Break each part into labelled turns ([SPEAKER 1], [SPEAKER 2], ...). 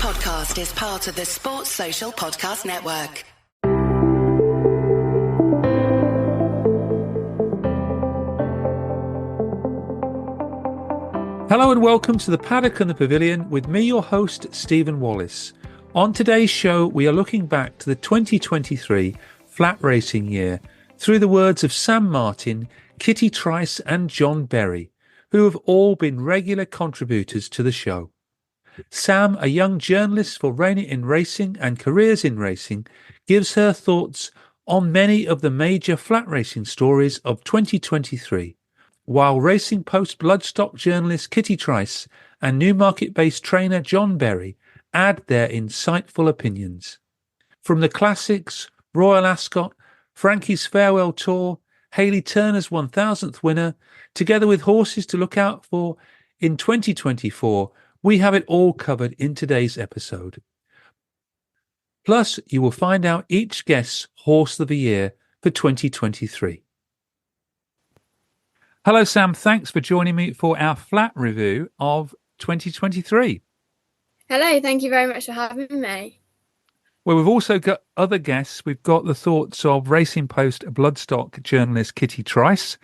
[SPEAKER 1] podcast is part of the Sports Social Podcast Network.
[SPEAKER 2] Hello and welcome to the Paddock and the Pavilion with me, your host, Stephen Wallace. On today's show, we are looking back to the 2023 flat racing year through the words of Sam Martin, Kitty Trice and John Berry, who have all been regular contributors to the show. Sam, a young journalist for Rein in Racing and Careers in Racing, gives her thoughts on many of the major flat racing stories of 2023, while Racing Post bloodstock journalist Kitty Trice and Newmarket-based trainer John Berry add their insightful opinions. From the classics, Royal Ascot, Frankie's farewell tour, Hayley Turners' 1000th winner, together with horses to look out for in 2024, we have it all covered in today's episode. Plus, you will find out each guest's horse of the year for 2023. Hello, Sam. Thanks for joining me for our flat review of 2023.
[SPEAKER 3] Hello. Thank you very much for having me.
[SPEAKER 2] Well, we've also got other guests. We've got the thoughts of Racing Post bloodstock journalist Kitty Trice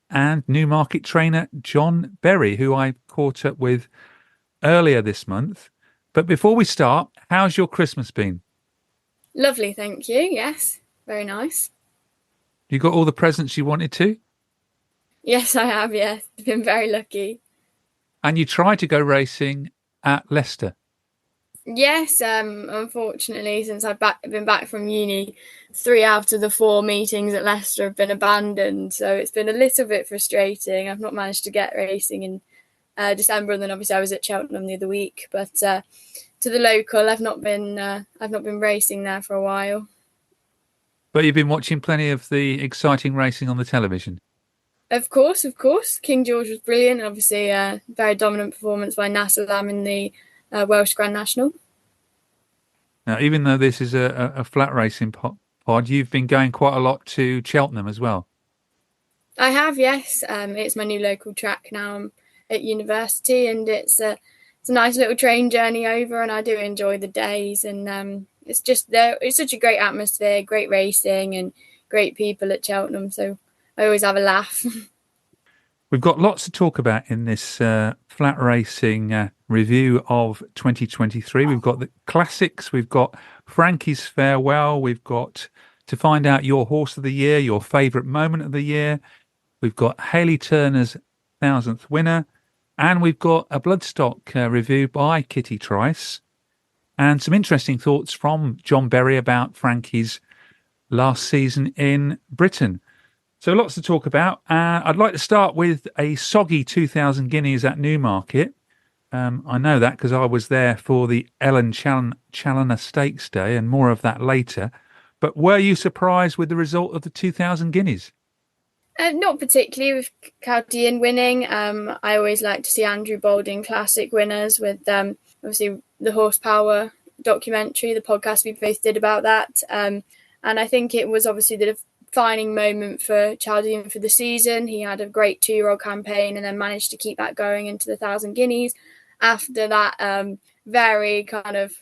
[SPEAKER 2] and Newmarket trainer John Berry, who I caught up with earlier this month. But before we start, how's your Christmas been?
[SPEAKER 3] Lovely, thank you. Yes, very nice.
[SPEAKER 2] You got all the presents you wanted to?
[SPEAKER 3] Yes, I have, yes. I've been very lucky.
[SPEAKER 2] And you tried to go racing at Leicester?
[SPEAKER 3] Yes, unfortunately, since I've been back from uni, 3 out of the 4 meetings at Leicester have been abandoned. So it's been a little bit frustrating. I've not managed to get racing in December, and then obviously I was at Cheltenham the other week. But to the local, I've not been racing there for a while.
[SPEAKER 2] But you've been watching plenty of the exciting racing on the television.
[SPEAKER 3] Of course. King George was brilliant. Obviously, a very dominant performance by Nasser Lam in the Welsh Grand National.
[SPEAKER 2] Now, even though this is a flat racing pod, you've been going quite a lot to Cheltenham as well.
[SPEAKER 3] I have, yes. It's my new local track now. I'm at university, and it's a nice little train journey over, and I do enjoy the days. And it's just there. It's such a great atmosphere, great racing, and great people at Cheltenham. So I always have a laugh.
[SPEAKER 2] We've got lots to talk about in this flat racing review of 2023. We've got the classics. We've got Frankie's farewell. We've got to find out your horse of the year, your favourite moment of the year. We've got Hayley Turners' 1000th winner. And we've got a bloodstock review by Kitty Trice. And some interesting thoughts from John Berry about Frankie's last season in Britain. So lots to talk about. I'd like to start with a soggy 2,000 guineas at Newmarket. I know that because I was there for the Ellen Challoner Stakes Day, and more of that later. But were you surprised with the result of the 2,000 guineas?
[SPEAKER 3] Not particularly with Chaldean winning. I always like to see Andrew Balding Classic winners with obviously the Horsepower documentary, the podcast we both did about that. And I think it was obviously the defining moment for Chaldean for the season. He had a great 2-year-old campaign and then managed to keep that going into the 1,000 guineas. After that very kind of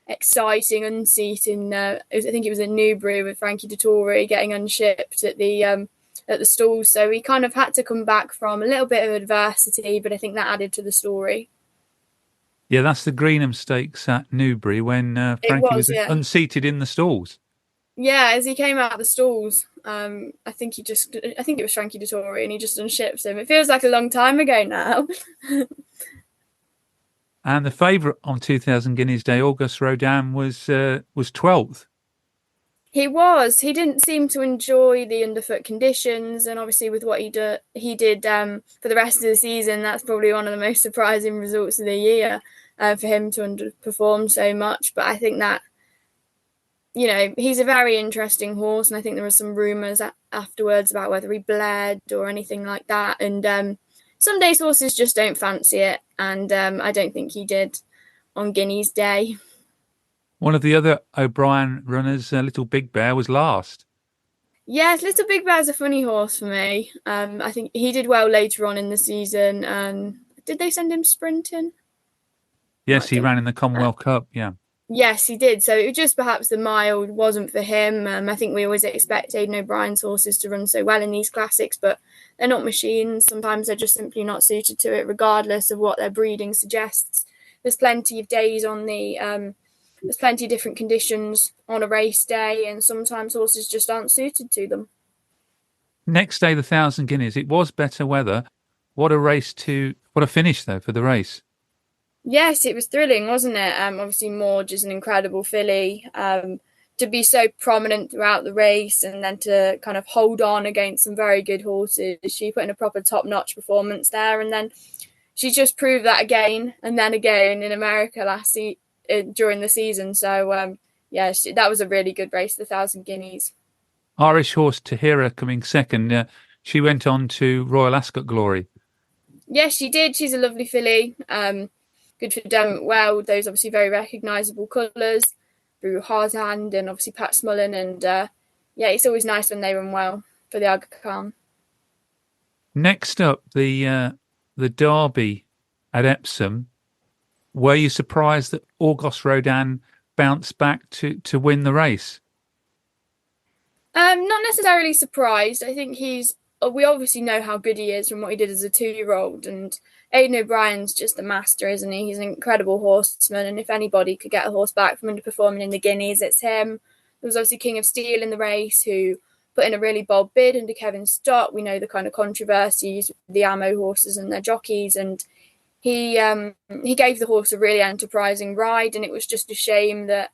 [SPEAKER 3] exciting unseat in, I think it was in Newbury with Frankie Dettori getting unshipped at the stalls. So he kind of had to come back from a little bit of adversity, but I think that added to the story.
[SPEAKER 2] Yeah, that's the Greenham Stakes at Newbury when Frankie was unseated in the stalls.
[SPEAKER 3] Yeah, as he came out of the stalls, I think it was Frankie Dettori, and he just unshipped him. It feels like a long time ago now.
[SPEAKER 2] And the favourite on 2,000 Guineas Day, Auguste Rodin, was 12th.
[SPEAKER 3] He was. He didn't seem to enjoy the underfoot conditions, and obviously with what he did for the rest of the season, that's probably one of the most surprising results of the year for him to underperform so much. But I think that, he's a very interesting horse, and I think there were some rumours afterwards about whether he bled or anything like that. And some days horses just don't fancy it, and I don't think he did on Guineas Day.
[SPEAKER 2] One of the other O'Brien runners, Little Big Bear, was last.
[SPEAKER 3] Yes, Little Big Bear's a funny horse for me. I think he did well later on in the season. Did they send him sprinting?
[SPEAKER 2] Yes, he ran in the Commonwealth Cup, yeah.
[SPEAKER 3] Yes, he did. So it was just perhaps the mile wasn't for him. I think we always expect Aidan O'Brien's horses to run so well in these classics, but they're not machines. Sometimes they're just simply not suited to it, regardless of what their breeding suggests. There's plenty of days on there's plenty of different conditions on a race day, and sometimes horses just aren't suited to them.
[SPEAKER 2] Next day, the 1,000 Guineas. It was better weather. What a finish, though, for the race.
[SPEAKER 3] Yes, it was thrilling, wasn't it? Obviously, Morge is an incredible filly. To be so prominent throughout the race and then to kind of hold on against some very good horses. She put in a proper top-notch performance there, and then she just proved that again and then again in America during the season. So, that was a really good race, the 1,000 Guineas.
[SPEAKER 2] Irish horse Tahira coming second. She went on to Royal Ascot glory.
[SPEAKER 3] Yes, she did. She's a lovely filly. Good for Dermot Weld. Those obviously very recognisable colours through Hard Hand and obviously Pat Smullen. And it's always nice when they run well for the Aga Khan.
[SPEAKER 2] Next up, the Derby at Epsom. Were you surprised that Auguste Rodin bounced back to win the race?
[SPEAKER 3] Not necessarily surprised. I think we obviously know how good he is from what he did as a 2-year-old, and Aidan O'Brien's just a master, isn't he? He's an incredible horseman, and if anybody could get a horse back from underperforming in the Guineas, it's him. There was obviously King of Steel in the race, who put in a really bold bid under Kevin Stott. We know the kind of controversies with the Ammo horses and their jockeys, and he gave the horse a really enterprising ride, and it was just a shame that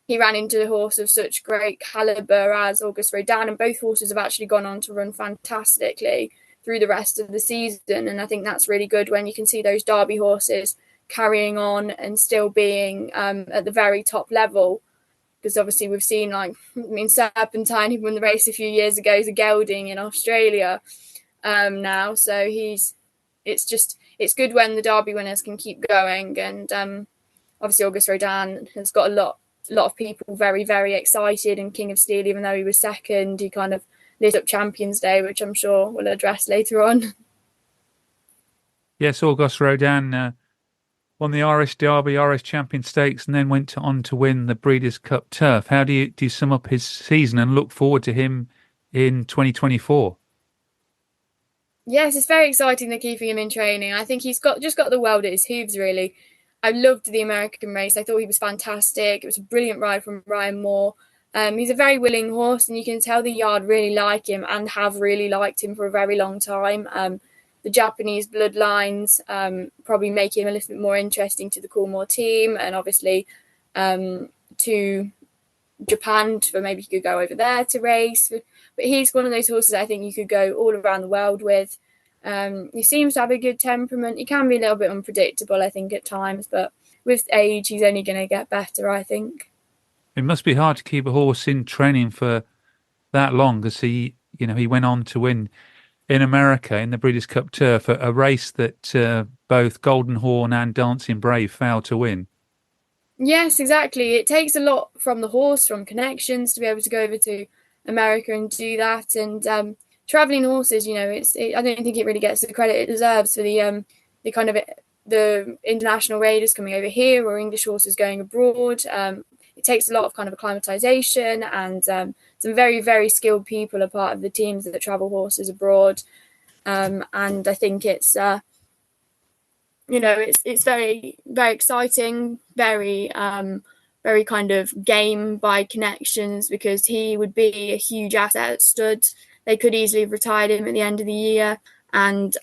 [SPEAKER 3] he ran into a horse of such great calibre as Auguste Rodin, and both horses have actually gone on to run fantastically through the rest of the season. And I think that's really good when you can see those Derby horses carrying on and still being at the very top level. Because obviously we've seen, Serpentine, who won the race a few years ago, is a gelding in Australia now. So it's good when the Derby winners can keep going. And obviously Auguste Rodin has got a lot of people very, very excited, and King of Steel, even though he was second, he kind of lit up Champions Day, which I'm sure we'll address later on.
[SPEAKER 2] Yes, Auguste Rodin won the Irish Derby, Irish Champion Stakes, and then went on to win the Breeders' Cup Turf. How do you sum up his season and look forward to him in 2024?
[SPEAKER 3] Yes, it's very exciting they're keeping him in training. I think he's just got the world at his hooves, really. I loved the American race. I thought he was fantastic. It was a brilliant ride from Ryan Moore. He's a very willing horse, and you can tell the yard really like him and have really liked him for a very long time. The Japanese bloodlines probably make him a little bit more interesting to the Coolmore team, and obviously to Japan, for maybe he could go over there to race. But he's one of those horses I think you could go all around the world with. He seems to have a good temperament. He can be a little bbit unpredictable, I think, at times, but with age, he's only going to get better, I think.
[SPEAKER 2] It must be hard to keep a horse in training for that long, because he went on to win in America in the Breeders' Cup Turf, a race that both Golden Horn and Dancing Brave failed to win.
[SPEAKER 3] Yes, exactly. It takes a lot from the horse, from connections, to be able to go over to America and do that. And traveling horses, I don't think it really gets the credit it deserves for the international raiders coming over here, or English horses going abroad. It takes a lot of kind of acclimatization, and some very, very skilled people are part of the teams that travel horses abroad. And I think it's very, very exciting, very very kind of game by connections, because he would be a huge asset at stud. They could easily have retired him at the end of the year and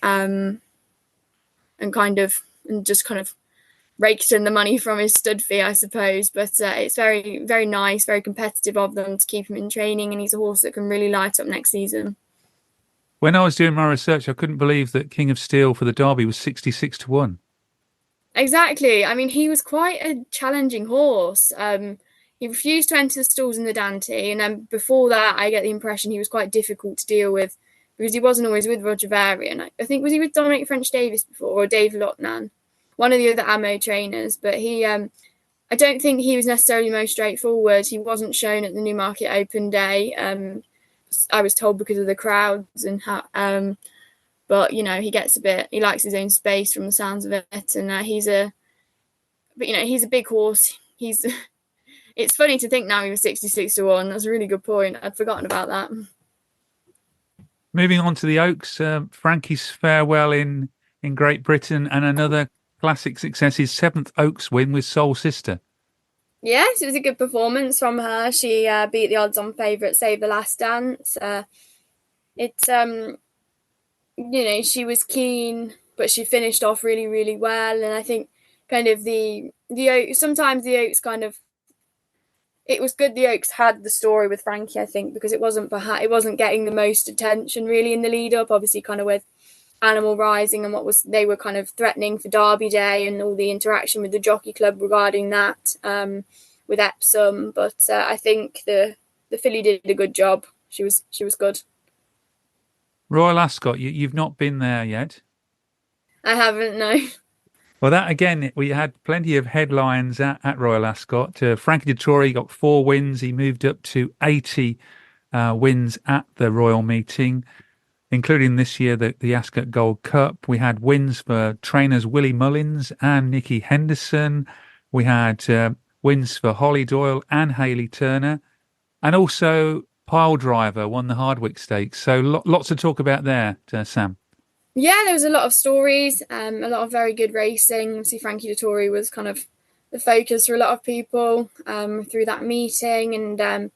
[SPEAKER 3] just raked in the money from his stud fee, I suppose. But it's very, very nice, very competitive of them to keep him in training, and he's a horse that can really light up next season.
[SPEAKER 2] When I was doing my research, I couldn't believe that King of Steel for the Derby was 66-1.
[SPEAKER 3] Exactly. I mean, he was quite a challenging horse. He refused to enter the stalls in the Dante, and then before that, I get the impression he was quite difficult to deal with, because he wasn't always with Roger Varian. I think, was he with Dominic French-Davis before, or Dave Lotnan? One of the other Ammo trainers, but I don't think he was necessarily most straightforward. He wasn't shown at the Newmarket Open Day. I was told because of the crowds and how, but he gets he likes his own space from the sounds of it, and he's a But he's a big horse. It's funny to think now he was 66-1. That's a really good point. I'd forgotten about that.
[SPEAKER 2] Moving on to the Oaks, Frankie's farewell in Great Britain, and another classic success, his 7th Oaks win with Soul Sister.
[SPEAKER 3] Yes, it was a good performance from her. She beat the odds-on favourite Save the Last Dance. She was keen, but she finished off really, really well. And I think kind of the Oaks, sometimes the Oaks it was good the Oaks had the story with Frankie, I think, because it wasn't getting the most attention really in the lead up, obviously kind of with Animal Rising and they were kind of threatening for Derby Day and all the interaction with the Jockey Club regarding that with Epsom. But I think the filly did a good job. She was good.
[SPEAKER 2] Royal Ascot, you've not been there yet?
[SPEAKER 3] I haven't, no.
[SPEAKER 2] Well, that again, we had plenty of headlines at Royal Ascot. Frankie Dettori got 4 wins. He moved up to 80 wins at the Royal meeting, including this year the Ascot Gold Cup. We had wins for trainers Willie Mullins and Nicky Henderson. We had wins for Holly Doyle and Hayley Turner. And also Pile Driver won the Hardwick Stakes. So lots to talk about there, Sam.
[SPEAKER 3] Yeah, there was a lot of stories, a lot of very good racing. Obviously, Frankie Dettori was kind of the focus for a lot of people through that meeting. And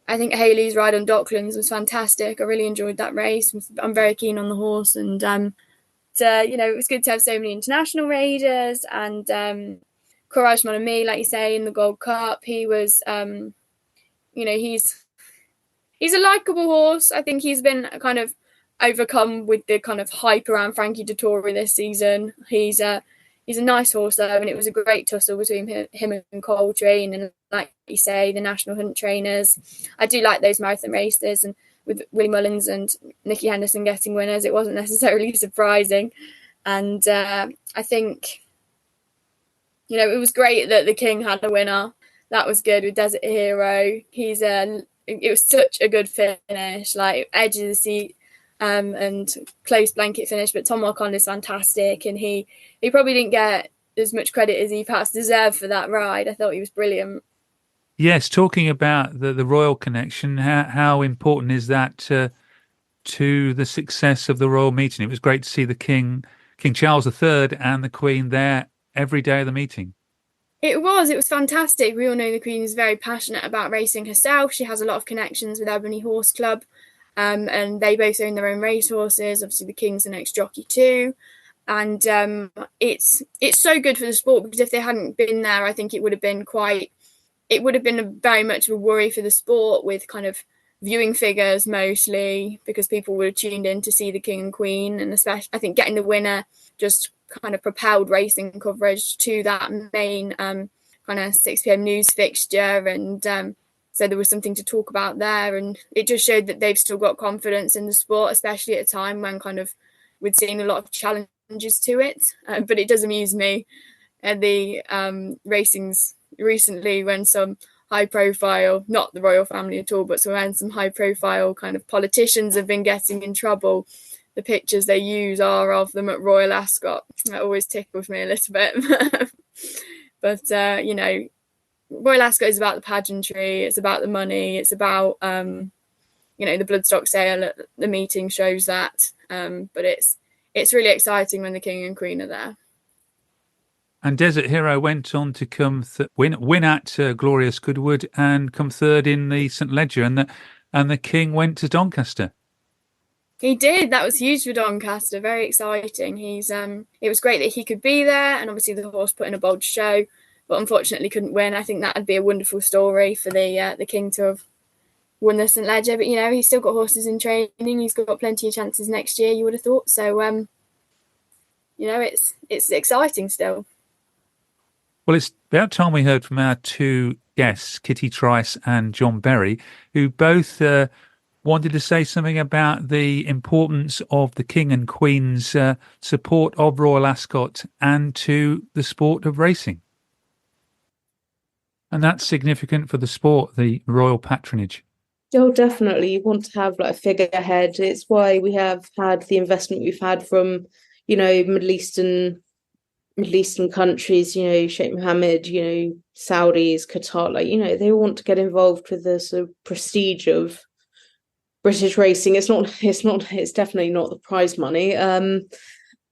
[SPEAKER 3] I think Hayley's ride on Docklands was fantastic. I really enjoyed that race. I'm very keen on the horse. And, it was good to have so many international raiders. And Courage Mon Ami, like you say, in the Gold Cup. He was, he's a likeable horse. I think he's been kind of overcome with the kind of hype around Frankie Dettori this season. He's a nice horse though, and it was a great tussle between him and Coltrane, and like you say, the national hunt trainers. I do like those marathon races, and with Willie Mullins and Nicky Henderson getting winners, it wasn't necessarily surprising. And I think, it was great that the King had a winner. That was good with Desert Hero. It was such a good finish, like edge of the seat. And close blanket finish, but Tom Walcon is fantastic, and he probably didn't get as much credit as he perhaps deserved for that ride. I thought he was brilliant.
[SPEAKER 2] Yes, talking about the royal connection, how important is that to the success of the royal meeting? It was great to see the King Charles III and the Queen there every day of the meeting.
[SPEAKER 3] It was fantastic. We all know the Queen is very passionate about racing herself. She has a lot of connections with Ebony Horse Club. And they both own their own racehorses. Obviously, the King's an ex-jockey too. And it's so good for the sport, because if they hadn't been there, I think it would have been very much of a worry for the sport, with kind of viewing figures mostly, because people would have tuned in to see the King and Queen. And especially, I think getting the winner just kind of propelled racing coverage to that main kind of 6 p.m. news fixture. And so there was something to talk about there, and it just showed that they've still got confidence in the sport, especially at a time when kind of we'd seen a lot of challenges to it. But it does amuse me at the racings recently, when some high profile, not the royal family at all, but when some high profile kind of politicians have been getting in trouble, the pictures they use are of them at Royal Ascot. That always tickles me a little bit. But, Royal Ascot is about the pageantry, it's about the money, it's about, the bloodstock sale at the meeting shows that. But it's really exciting when the King and Queen are there.
[SPEAKER 2] And Desert Hero went on to come win at Glorious Goodwood and come third in the St Leger, and the King went to Doncaster.
[SPEAKER 3] He did. That was huge for Doncaster. Very exciting. It was great that he could be there, and obviously the horse put in a bold show, but unfortunately couldn't win. I think that would be a wonderful story for the King to have won the St Leger. But he's still got horses in training. He's got plenty of chances next year, you would have thought. So it's exciting still.
[SPEAKER 2] Well, it's about time we heard from our 2 guests, Kitty Trice and John Berry, who both wanted to say something about the importance of the King and Queen's support of Royal Ascot and to the sport of racing. And that's significant for the sport, the royal patronage.
[SPEAKER 4] Oh, definitely. You want to have like a figurehead. It's why we have had the investment we've had from, Middle Eastern Middle Eastern countries, Sheikh Mohammed, Saudis, Qatar, they want to get involved with the sort of prestige of British racing. It's definitely not the prize money.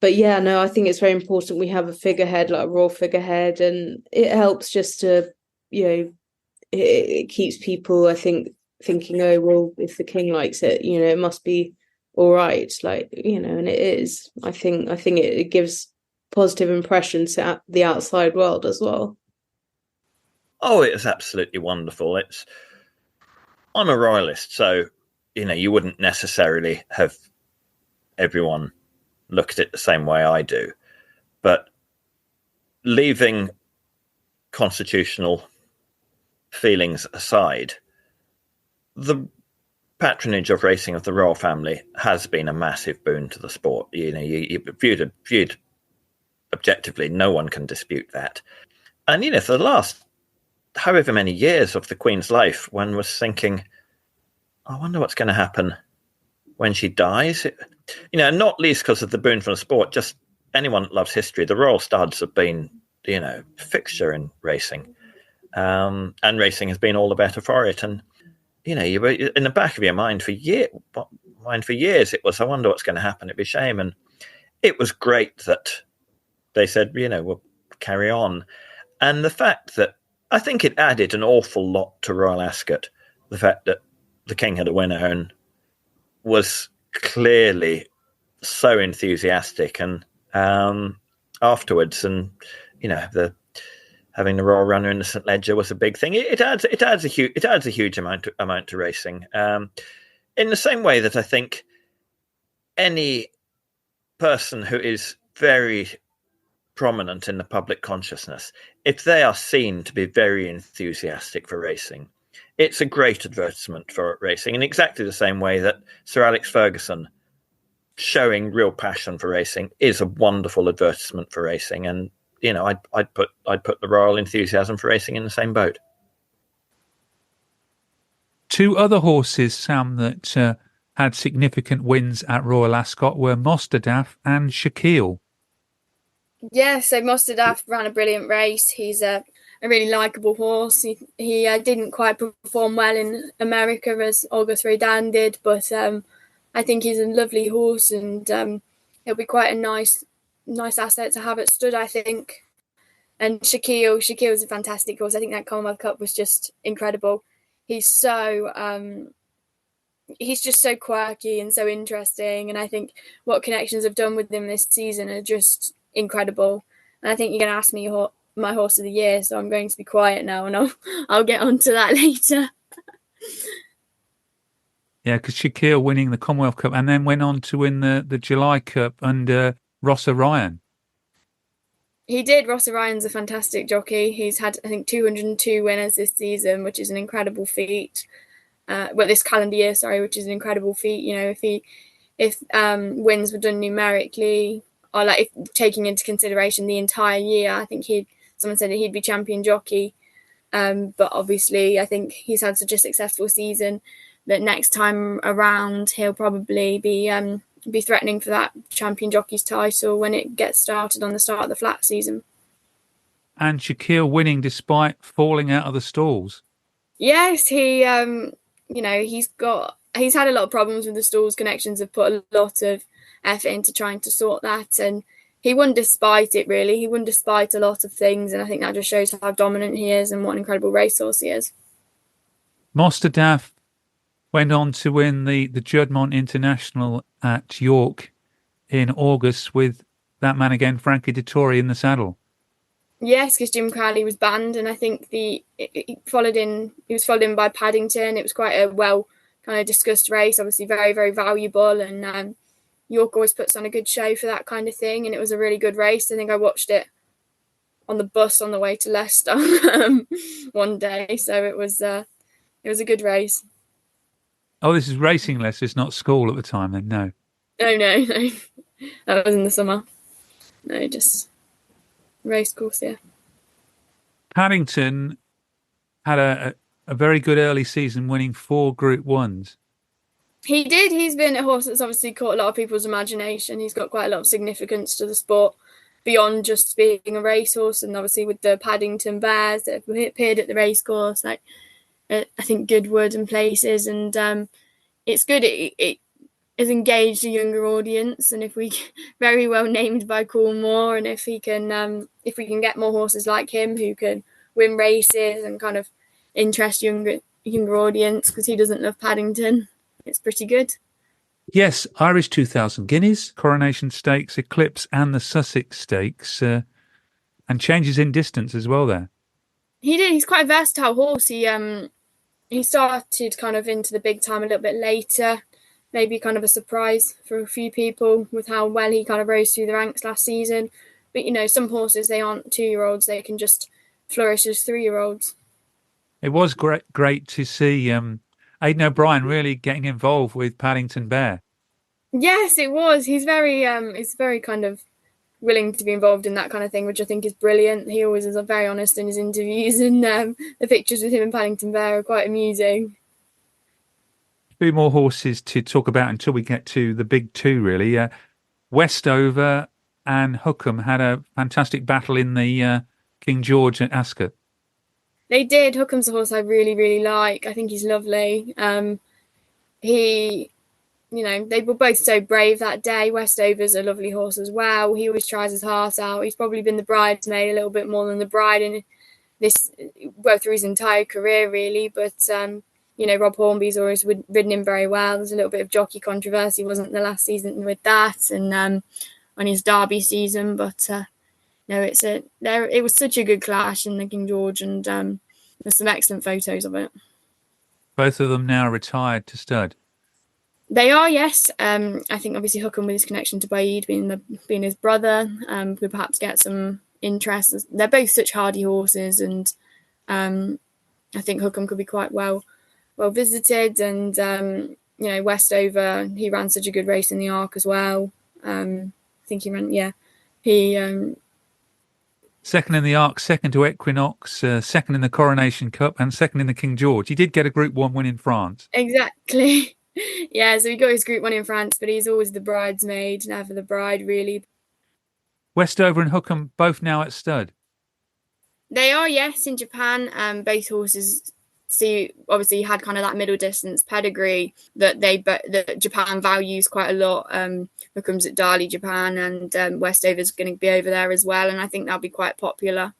[SPEAKER 4] But yeah, no, I think it's very important we have a figurehead, like a royal figurehead, and it helps just to, it keeps people, I think, thinking, oh, well, if the king likes it, it must be all right. And it is. I think it gives positive impressions to the outside world as well.
[SPEAKER 5] Oh, it's absolutely wonderful. I'm a royalist, so, you wouldn't necessarily have everyone look at it the same way I do. But leaving constitutional feelings aside, the patronage of racing of the royal family has been a massive boon to the sport. You viewed objectively, no one can dispute that. And, for the last however many years of the Queen's life, one was thinking, I wonder what's going to happen when she dies. Not least because of the boon from the sport, just anyone that loves history, the Royal Studs have been, fixture in racing. And racing has been all the better for it. And, you were in the back of your mind for years, it was, I wonder what's going to happen. It'd be a shame. And it was great that they said, we'll carry on. And the fact that I think it added an awful lot to Royal Ascot, the fact that the king had a winner and was clearly so enthusiastic, and afterwards, and having the royal runner in the St Leger was a big thing. It adds a huge amount to racing. In the same way that I think any person who is very prominent in the public consciousness, if they are seen to be very enthusiastic for racing, it's a great advertisement for racing, in exactly the same way that Sir Alex Ferguson showing real passion for racing is a wonderful advertisement for racing. And I'd put the royal enthusiasm for racing in the same boat.
[SPEAKER 2] Two other horses, Sam, that had significant wins at Royal Ascot were Mostadaf and Shaquille.
[SPEAKER 3] Yeah, so Mostadaf ran a brilliant race. He's a really likeable horse. He didn't quite perform well in America as August Rodin did, but I think he's a lovely horse, and he'll be quite a nice asset to have at stud, I think. And Shaquille is a fantastic horse. I think that Commonwealth Cup was just incredible. He's just so quirky and so interesting, and I think what connections have done with him this season are just incredible. And I think you're going to ask me my horse of the year, so I'm going to be quiet now, and I'll get onto that later.
[SPEAKER 2] Yeah, because Shaquille winning the Commonwealth Cup and then went on to win the July Cup under Ross Ryan.
[SPEAKER 3] He did. Ross Ryan's a fantastic jockey. He's had, I think, 202 winners this season, which is an incredible feat. This calendar year, which is an incredible feat. If wins were done numerically, or if taking into consideration the entire year, I think someone said that he'd be champion jockey. But obviously, I think he's had such a successful season that next time around he'll probably be threatening for that champion jockey's title when it gets started on the start of the flat season.
[SPEAKER 2] And Shaquille winning despite falling out of the stalls. Yes,
[SPEAKER 3] he's had a lot of problems with the stalls. Connections have put a lot of effort into trying to sort that, and he won despite it, really. He won despite a lot of things, and I think that just shows how dominant he is and what an incredible racehorse he is.
[SPEAKER 2] Mostadaf went on to win the Juddmonte International at York in August with that man again, Frankie Dettori, in the saddle.
[SPEAKER 3] Yes, because Jim Crowley was banned, and I think he was followed in by Paddington. It was quite a well kind of discussed race, obviously very, very valuable, and York always puts on a good show for that kind of thing, and it was a really good race. I think I watched it on the bus on the way to Leicester one day, so it was a good race.
[SPEAKER 2] Oh, this is racing Leicester, it's not school at the time then, no?
[SPEAKER 3] No. That was in the summer. No, just race course, yeah.
[SPEAKER 2] Paddington had a very good early season, winning 4 Group 1s.
[SPEAKER 3] He did. He's been a horse that's obviously caught a lot of people's imagination. He's got quite a lot of significance to the sport. beyond just being a racehorse. And obviously with the Paddington Bears that have appeared at the racecourse, like I think Goodwood and places, and it's good. It has engaged a younger audience, and if we very well named by Coolmore, and if we can get more horses like him who can win races and kind of interest younger audience, because he doesn't love Paddington, it's pretty good.
[SPEAKER 2] Yes, Irish 2000 Guineas, Coronation Stakes, Eclipse and the Sussex Stakes, and changes in distance as well there.
[SPEAKER 3] He did. He's quite a versatile horse. He started kind of into the big time a little bit later, maybe kind of a surprise for a few people with how well he kind of rose through the ranks last season. But, you know, some horses, they aren't 2-year-olds. They can just flourish as 3-year-olds.
[SPEAKER 2] It was great to see Aidan O'Brien really getting involved with Paddington Bear. Yes,
[SPEAKER 3] it was. He's very kind of willing to be involved in that kind of thing, which I think is brilliant. He always is very honest in his interviews, and the pictures with him and Paddington Bear are quite amusing.
[SPEAKER 2] 2 more horses to talk about until we get to the big 2, really. Westover and Hookham had a fantastic battle in the King George at Ascot.
[SPEAKER 3] They did. Hookham's a horse I really, really like. I think he's lovely. They were both so brave that day. Westover's a lovely horse as well. He always tries his heart out. He's probably been the bridesmaid a little bit more than the bride in this, well, through his entire career, really. But, Rob Hornby's always ridden him very well. There's a little bit of jockey controversy, wasn't the last season with that, and on his Derby season. But, it was such a good clash in the King George, and there's some excellent photos of it.
[SPEAKER 2] Both of them now retired to stud.
[SPEAKER 3] They are, yes. I think obviously Hookham, with his connection to Baid being his brother, could perhaps get some interest. They're both such hardy horses, and I think Hookham could be quite well visited. And Westover, he ran such a good race in the Arc as well. I think he ran,
[SPEAKER 2] second in the Arc, second to Equinox, second in the Coronation Cup, and second in the King George. He did get a Group 1 win in France.
[SPEAKER 3] Exactly. Yeah, so he got his Group 1 in France, but he's always the bridesmaid, never the bride, really.
[SPEAKER 2] Westover and Hookham both now at stud.
[SPEAKER 3] They are, yes, in Japan. Both horses obviously had kind of that middle distance pedigree that Japan values quite a lot. Hookham's at Dali, Japan, and Westover's going to be over there as well, and I think that'll be quite popular.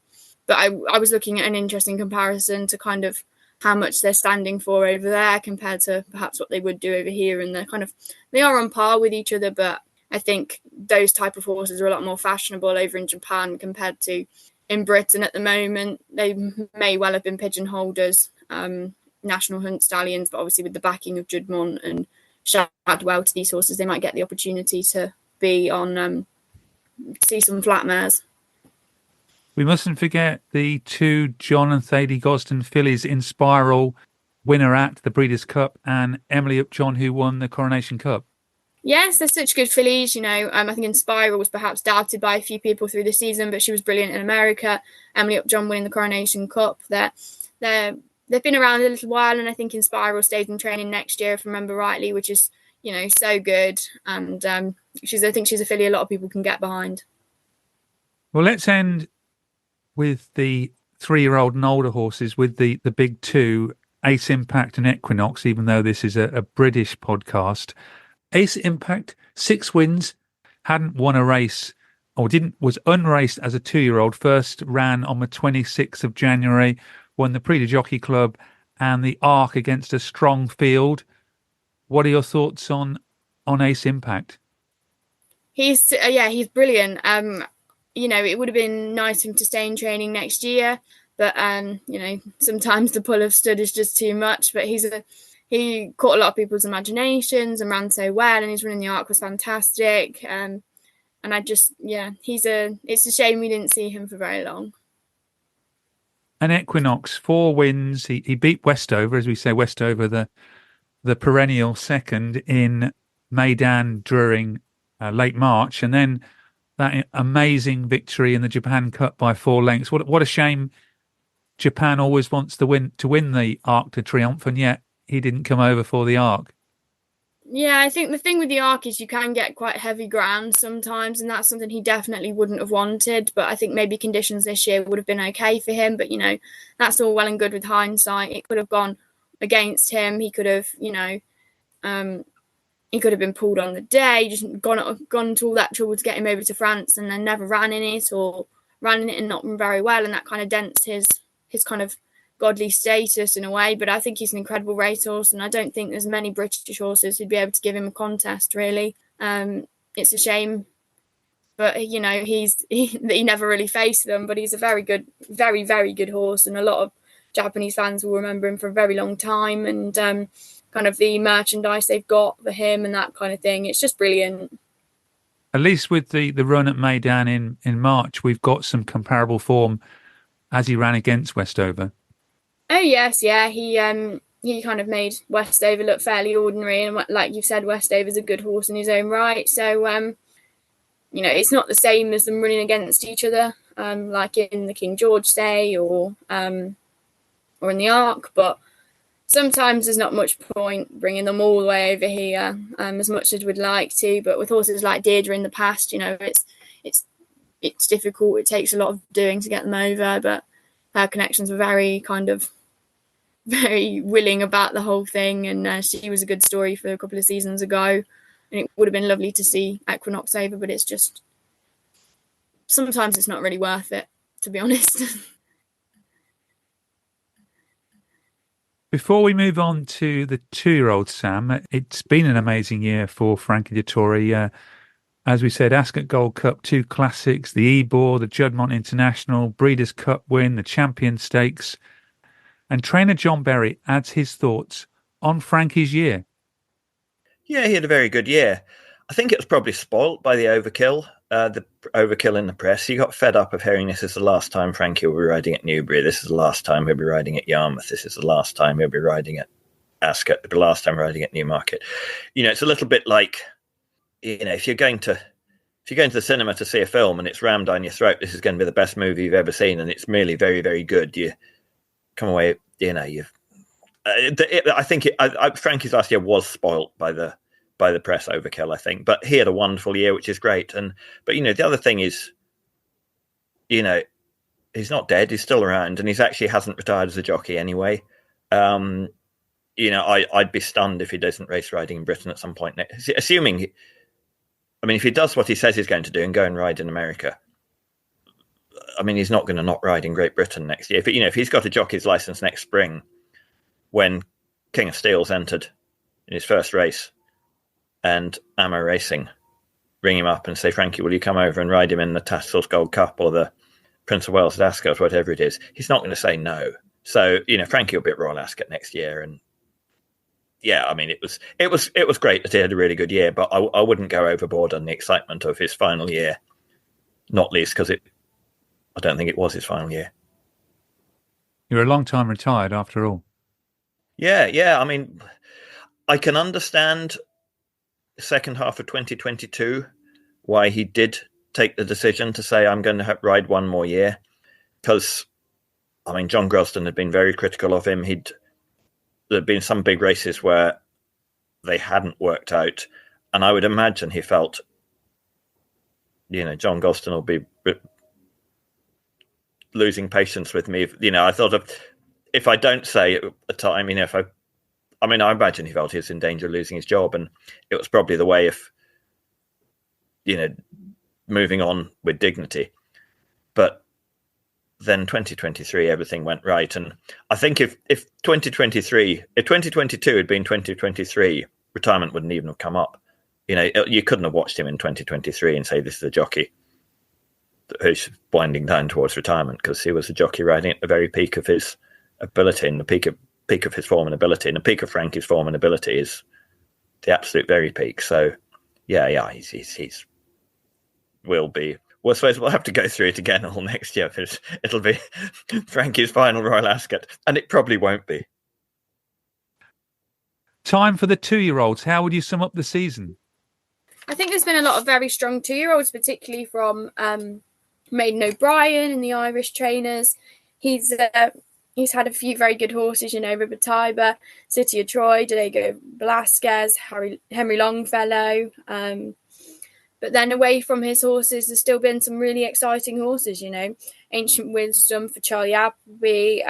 [SPEAKER 3] But I was looking at an interesting comparison to kind of how much they're standing for over there compared to perhaps what they would do over here, and they are on par with each other, but I think those type of horses are a lot more fashionable over in Japan compared to in Britain at the moment. They may well have been pigeonholed as national hunt stallions, but obviously with the backing of Judmont and Shadwell to these horses, they might get the opportunity to be on see some flat mares.
[SPEAKER 2] We mustn't forget the 2 John and Thady Gosden fillies in Spiral, winner at the Breeders' Cup, and Emily Upjohn, who won the Coronation Cup.
[SPEAKER 3] Yes, they're such good fillies. I think in Spiral was perhaps doubted by a few people through the season, but she was brilliant in America. Emily Upjohn winning the Coronation Cup. They've been around a little while, and I think in Spiral stays in training next year, if I remember rightly, which is so good. And I think she's a filly a lot of people can get behind.
[SPEAKER 2] Well, let's end with the 3-year-old and older horses, with the big 2, Ace Impact and Equinox, even though this is a British podcast. Ace Impact, 6 wins, hadn't won a race, was unraced as a 2-year-old, first ran on the 26th of January, won the Prix de Jockey Club and the Arc against a strong field. What are your thoughts on Ace Impact?
[SPEAKER 3] He's brilliant. It would have been nice for him to stay in training next year, but sometimes the pull of stud is just too much. But he caught a lot of people's imaginations and ran so well, and his run in the Arc was fantastic. And it's a shame we didn't see him for very long.
[SPEAKER 2] And Equinox, 4 wins. He beat Westover, as we say, Westover, the perennial second in Maidan during late March, and then that amazing victory in the Japan Cup by 4 lengths. What a shame! Japan always wants to win the Arc de Triomphe, and yet he didn't come over for the Arc.
[SPEAKER 3] Yeah, I think the thing with the Arc is you can get quite heavy ground sometimes, and that's something he definitely wouldn't have wanted. But I think maybe conditions this year would have been okay for him. But, that's all well and good with hindsight. It could have gone against him. He could have, he could have been pulled on the day, just gone to all that trouble to get him over to France and then never ran in it, or ran in it and not run very well. And that kind of dents his kind of godly status in a way. But I think he's an incredible racehorse, and I don't think there's many British horses who'd be able to give him a contest, really. It's a shame, but he never really faced them. But he's a very good, very, very good horse, and a lot of Japanese fans will remember him for a very long time. And kind of the merchandise they've got for him and that kind of thing, it's just brilliant.
[SPEAKER 2] At least with the run at Maidan in March, we've got some comparable form as he ran against Westover.
[SPEAKER 3] Oh yes, yeah. He kind of made Westover look fairly ordinary, and like you've said, Westover's a good horse in his own right. So it's not the same as them running against each other, like in the King George Day or in the Arc. But sometimes there's not much point bringing them all the way over here, as much as we'd like to. But with horses like Deirdre in the past, it's difficult. It takes a lot of doing to get them over. But her connections were very willing about the whole thing, and she was a good story for a couple of seasons ago. And it would have been lovely to see Equinox over, but it's just sometimes it's not really worth it, to be honest.
[SPEAKER 2] Before we move on to the 2-year-old Sam, it's been an amazing year for Frankie Dettori. As we said, Ascot Gold Cup, 2 classics, the Ebor, the Juddmonte International, Breeders' Cup win, the Champion Stakes. And trainer John Berry adds his thoughts on Frankie's year.
[SPEAKER 5] Yeah, he had a very good year. I think it was probably spoilt by the overkill in the press. He got fed up of hearing this is the last time Frankie will be riding at Newbury. This is the last time he'll be riding at Yarmouth. This is the last time he'll be riding at Ascot. The last time riding at Newmarket. It's a little bit like, if you're going to the cinema to see a film and it's rammed down your throat, this is going to be the best movie you've ever seen, and it's really very, very good. You come away, I think Frankie's last year was spoilt by the press overkill, I think, but he had a wonderful year, which is great. But the other thing is, he's not dead; he's still around, and he's actually hasn't retired as a jockey anyway. I'd be stunned if he doesn't race riding in Britain at some point next, assuming. If he does what he says he's going to do and go and ride in America, he's not going to not ride in Great Britain next year. If he's got a jockey's license next spring, when King of Steel's entered in his first race, and Ammo Racing ring him up and say, Frankie, will you come over and ride him in the Tattersalls Gold Cup or the Prince of Wales at Ascot, whatever it is, he's not going to say no. So, Frankie will be at Royal Ascot next year. And yeah, it was great that he had a really good year, but I wouldn't go overboard on the excitement of his final year, not least because I don't think it was his final year.
[SPEAKER 2] You're a long time retired after all.
[SPEAKER 5] Yeah. I can understand the second half of 2022 why he did take the decision to say, I'm going to ride one more year. Because, John Grosdon had been very critical of him. There'd been some big races where they hadn't worked out. And I would imagine he felt, John Grosdon will be losing patience with me. I thought of, if I don't say at the time, I imagine he felt he was in danger of losing his job, and it was probably the way of, moving on with dignity. But then 2023, everything went right. And I think if 2022 had been 2023, retirement wouldn't even have come up. You couldn't have watched him in 2023 and say, this is a jockey who's winding down towards retirement, because he was a jockey riding at the very peak of his ability, and the peak of his form and ability, and the peak of Frankie's form and ability is the absolute very peak. So yeah, he's will be. Well, I suppose we'll have to go through it again all next year, because it'll be Frankie's final Royal Ascot, and it probably won't be.
[SPEAKER 2] Time for the 2-year-olds. How would you sum up the season?
[SPEAKER 3] I think there's been a lot of very strong 2-year-olds, particularly from Maiden O'Brien and the Irish trainers. He's he's had a few very good horses, River Tiber, City of Troy, Diego Velasquez, Henry Longfellow. But then away from his horses, there's still been some really exciting horses, Ancient Wisdom for Charlie Appleby,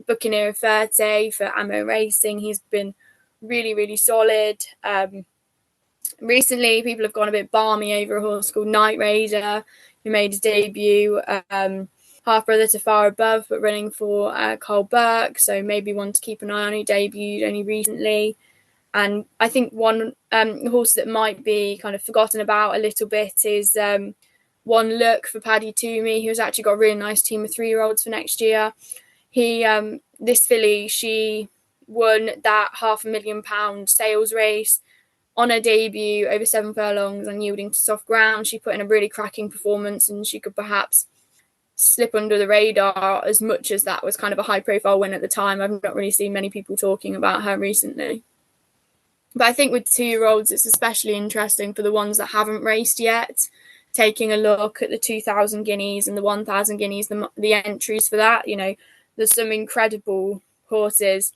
[SPEAKER 3] Buccaneer Ferte for Ammo Racing. He's been really, really solid. Recently, people have gone a bit balmy over a horse called Night Raider, who made his debut, half brother to Far Above, but running for Carl Burke. So maybe one to keep an eye on. He debuted only recently. And I think one horse that might be kind of forgotten about a little bit is One Look for Paddy Toomey, who's actually got a really nice team of 3-year-olds for next year. This filly, she won that £500,000 sales race on her debut over 7 furlongs and yielding to soft ground. She put in a really cracking performance, and she could perhaps slip under the radar as much as that was kind of a high-profile win at the time. I've not really seen many people talking about her recently. But I think with 2-year-olds, it's especially interesting for the ones that haven't raced yet, taking a look at the 2,000 guineas and the 1,000 guineas, the entries for that. There's some incredible horses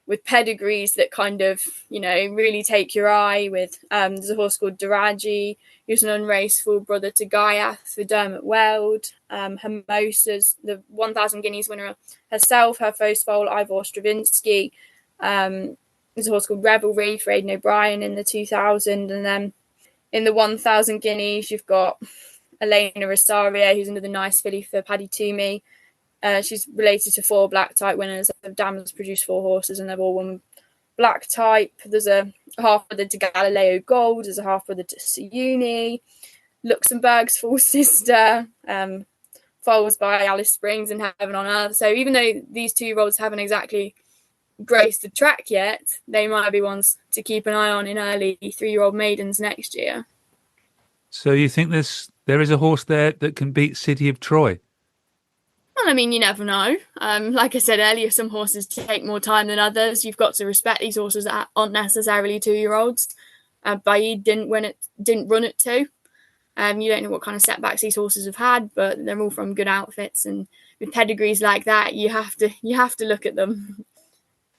[SPEAKER 3] with pedigrees that kind of, really take your eye. There's a horse called Daraji, who's an unraceful brother to Gaiath for Dermot Weld. Hermosa's the 1,000 guineas winner herself, her first foal, Ivor Stravinsky. There's a horse called Revelry for Aidan O'Brien in the 2,000. And then in the 1,000 guineas, you've got Elena Rosario, who's another nice filly for Paddy Toomey. She's related to 4 black type winners. The dam has produced 4 horses and they've all won black type. There's a half brother to Galileo Gold. There's a half brother to Siuni. Luxembourg's full sister. Foals by Alice Springs and Heaven on Earth. So even though these 2-year-olds haven't exactly graced the track yet, they might be ones to keep an eye on in early 3-year-old maidens next year.
[SPEAKER 2] So you think there is a horse there that can beat City of Troy?
[SPEAKER 3] Well, I mean, you never know. Like I said earlier, some horses take more time than others. You've got to respect these horses that aren't necessarily 2-year-olds. Baid didn't run at 2. You don't know what kind of setbacks these horses have had, but they're all from good outfits, and with pedigrees like that, you have to look at them.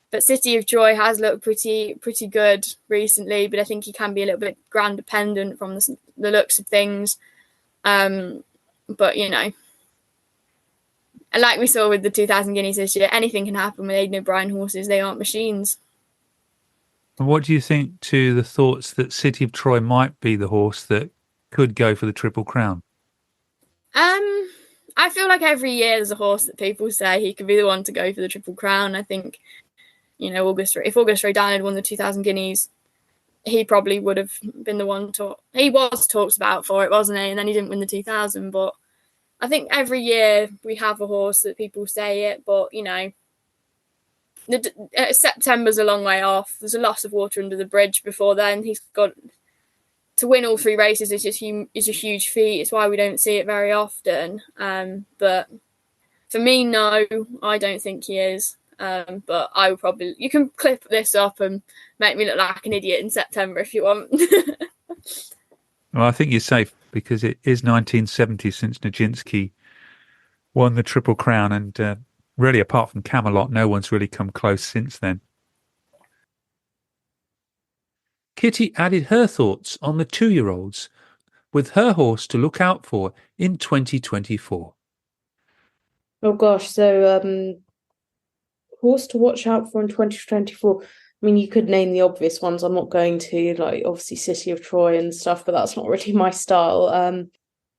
[SPEAKER 3] But City of Troy has looked pretty good recently, but I think he can be a little bit ground dependent from the looks of things. But like we saw with the 2,000 guineas this year, anything can happen with Aidan O'Brien horses. They aren't machines.
[SPEAKER 2] And what do you think to the thoughts that City of Troy might be the horse that could go for the Triple Crown?
[SPEAKER 3] I feel like every year there's a horse that people say he could be the one to go for the Triple Crown. I think, if August Rodin had won the 2,000 guineas, he probably would have been the one he was talked about for it, wasn't he? And then he didn't win the 2,000, but I think every year we have a horse that people say it, but, September's a long way off. There's a lot of water under the bridge before then. He's got to win all 3 races is a huge feat. It's why we don't see it very often. But for me, no, I don't think he is. But I would probably, you can clip this up and make me look like an idiot in September if you want.
[SPEAKER 2] Well, I think you're safe because it is 1970 since Nijinsky won the Triple Crown, and really, apart from Camelot, no one's really come close since then. Kitty added her thoughts on the 2-year-olds with her horse to look out for in 2024.
[SPEAKER 4] Oh gosh, so horse to watch out for in 2024. I mean, you could name the obvious ones. I'm not going to, like, obviously City of Troy and stuff, but that's not really my style.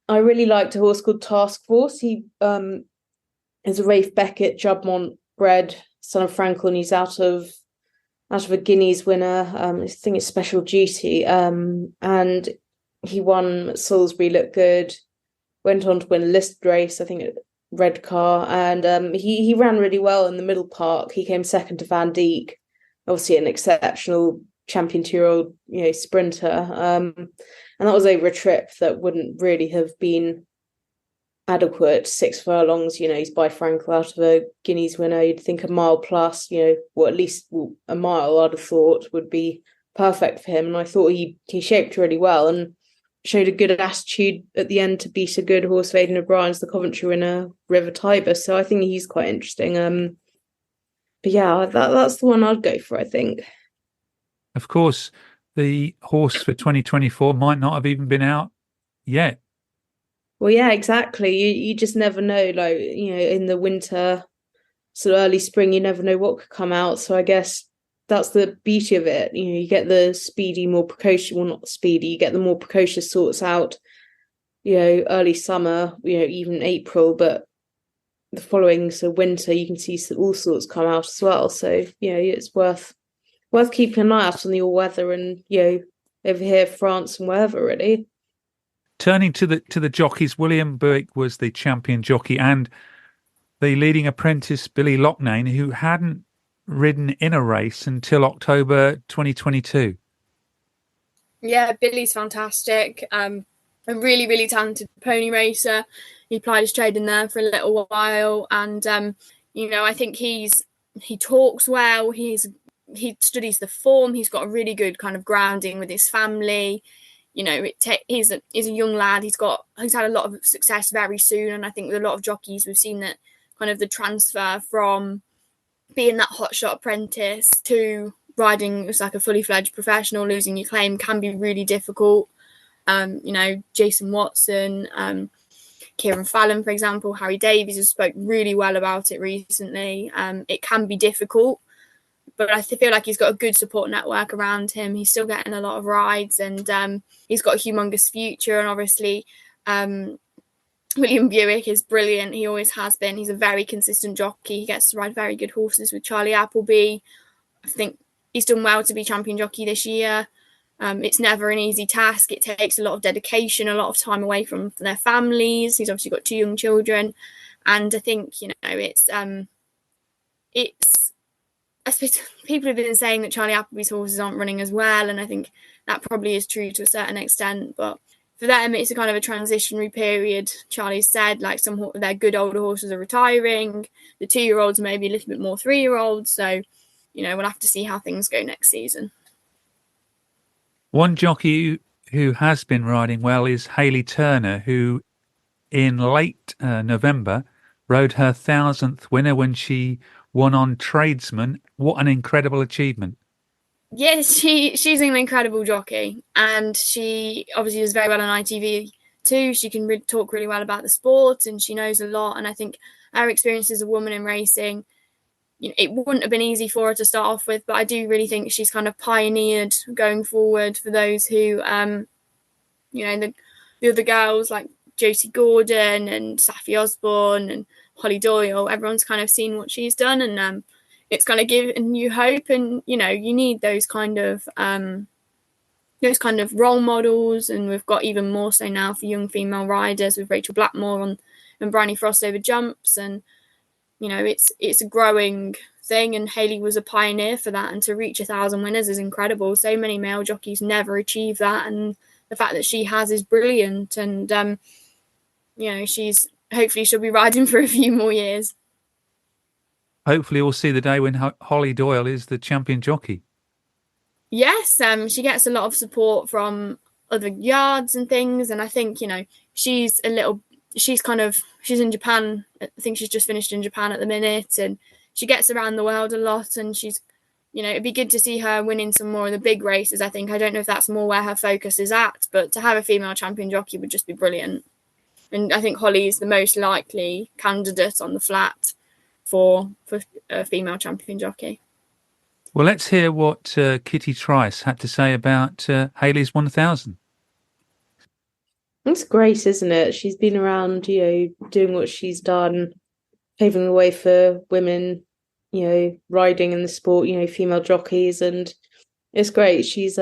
[SPEAKER 4] I really liked a horse called Task Force. He is a Rafe Beckett Jubmont bred, son of Frankel, and he's out of a Guineas winner. I think it's Special Duty. And he won at Salisbury, looked good. Went on to win a listed race, I think at Redcar, and he ran really well in the Middle Park. He came second to Van Dijk. Obviously an exceptional champion 2-year-old, sprinter. And that was over a trip that wouldn't really have been adequate. 6 furlongs, he's by Frankel out of a Guineas winner. You'd think a mile plus, at least a mile I'd have thought would be perfect for him. And I thought he shaped really well and showed a good attitude at the end to beat a good horse, Aidan O'Brien's, the Coventry winner, River Tiber. So I think he's quite interesting. yeah, that's the one I'd go for, I think.
[SPEAKER 2] Of course, the horse for 2024 might not have even been out yet.
[SPEAKER 4] Well, yeah, exactly. You just never know. Like, in the winter, sort of early spring, you never know what could come out. So I guess that's the beauty of it. You get the speedy, more precocious. Well, not speedy. You get the more precocious sorts out. Early summer. Even April, but the following winter, you can see all sorts come out as well. So it's worth keeping an eye out on the all weather and over here, France and wherever really.
[SPEAKER 2] Turning to the jockeys, William Buick was the champion jockey, and the leading apprentice Billy Loughnane, who hadn't ridden in a race until October 2022.
[SPEAKER 3] Yeah, Billy's fantastic. A really, really talented pony racer. He plied his trade in there for a little while, and I think he talks well. He studies the form. He's got a really good kind of grounding with his family. He's a young lad. He's had a lot of success very soon, and I think with a lot of jockeys we've seen that kind of the transfer from being that hotshot apprentice to riding as like a fully fledged professional, losing your claim can be really difficult. Jason Watson, Kieran Fallon, for example, Harry Davies has spoke really well about it recently. It can be difficult, but I feel like he's got a good support network around him. He's still getting a lot of rides, and he's got a humongous future. And obviously, William Buick is brilliant. He always has been. He's a very consistent jockey. He gets to ride very good horses with Charlie Appleby. I think he's done well to be champion jockey this year. It's never an easy task. It takes a lot of dedication, a lot of time away from their families. He's obviously got 2 young children, and I think it's. I suppose people have been saying that Charlie Appleby's horses aren't running as well, and I think that probably is true to a certain extent. But for them, it's a kind of a transitionary period. Charlie said, like, some of their good older horses are retiring. The 2-year-olds maybe a little bit more 3-year-olds. So, we'll have to see how things go next season.
[SPEAKER 2] One jockey who has been riding well is Hayley Turner, who in late November rode her 1,000th winner when she won on Tradesman. What an incredible achievement.
[SPEAKER 3] Yes, she's an incredible jockey, and she obviously does very well on ITV too. She can talk really well about the sport, and she knows a lot. And I think her experience as a woman in racing, it wouldn't have been easy for her to start off with, but I do really think she's kind of pioneered going forward for those who, the other girls like Josie Gordon and Saffie Osborne and Holly Doyle. Everyone's kind of seen what she's done, and it's going to give new hope. And you need those kind of role models, and we've got even more so now for young female riders with Rachel Blackmore and Bryony Frost over jumps, and it's a growing thing, and Hayley was a pioneer for that, and to reach 1,000 winners is incredible. So many male jockeys never achieve that, and the fact that she has is brilliant. And hopefully she'll be riding for a few more years.
[SPEAKER 2] Hopefully we'll see the day when Holly Doyle is the champion jockey.
[SPEAKER 3] Yes, she gets a lot of support from other yards and things, and I think she's in Japan. I think she's just finished in Japan at the minute, and she gets around the world a lot, and she's it'd be good to see her winning some more of the big races. I don't know if that's more where her focus is at, but to have a female champion jockey would just be brilliant. And I think Holly is the most likely candidate on the flat for a female champion jockey.
[SPEAKER 2] Well, let's hear what Kitty Trice had to say about Hayley's 1,000.
[SPEAKER 4] It's great, isn't it? She's been around, doing what she's done, paving the way for women, riding in the sport, female jockeys, and it's great. She's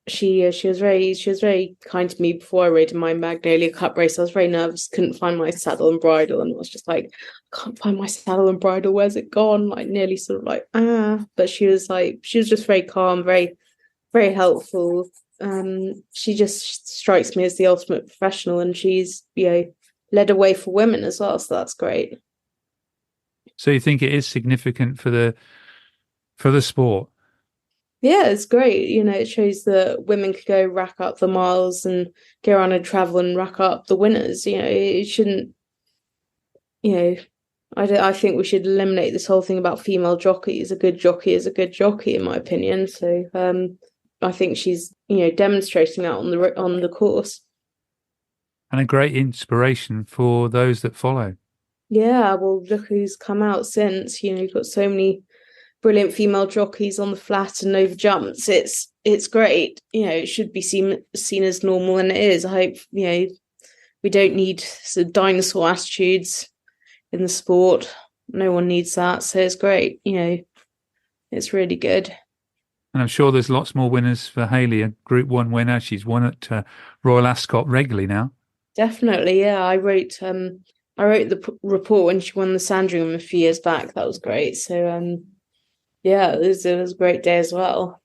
[SPEAKER 4] she was very kind to me before I rode in my Magnolia Cup race. I was very nervous, couldn't find my saddle and bridle, and was just like, I can't find my saddle and bridle, where's it gone? Like nearly sort of like, but she was just very calm, very, very helpful. She just strikes me as the ultimate professional, and she's led a way for women as well, so that's great.
[SPEAKER 2] So you think it is significant for the sport?
[SPEAKER 4] Yeah, it's great. It shows that women could go rack up the miles and go around and travel and rack up the winners. It shouldn't, I I think we should eliminate this whole thing about female jockeys. A good jockey is a good jockey, in my opinion. So I think she's, demonstrating that on the course.
[SPEAKER 2] And a great inspiration for those that follow.
[SPEAKER 4] Yeah, well, look who's come out since. You've got so many brilliant female jockeys on the flat and over jumps. It's great. It should be seen as normal, and it is. I hope we don't need sort of dinosaur attitudes in the sport. No one needs that, so it's great. It's really good.
[SPEAKER 2] And I'm sure there's lots more winners for Hayley, a Group 1 winner. She's won at Royal Ascot regularly now.
[SPEAKER 4] Definitely, yeah. I wrote the report when she won the Sandringham a few years back. That was great. So yeah, it was a great day as well.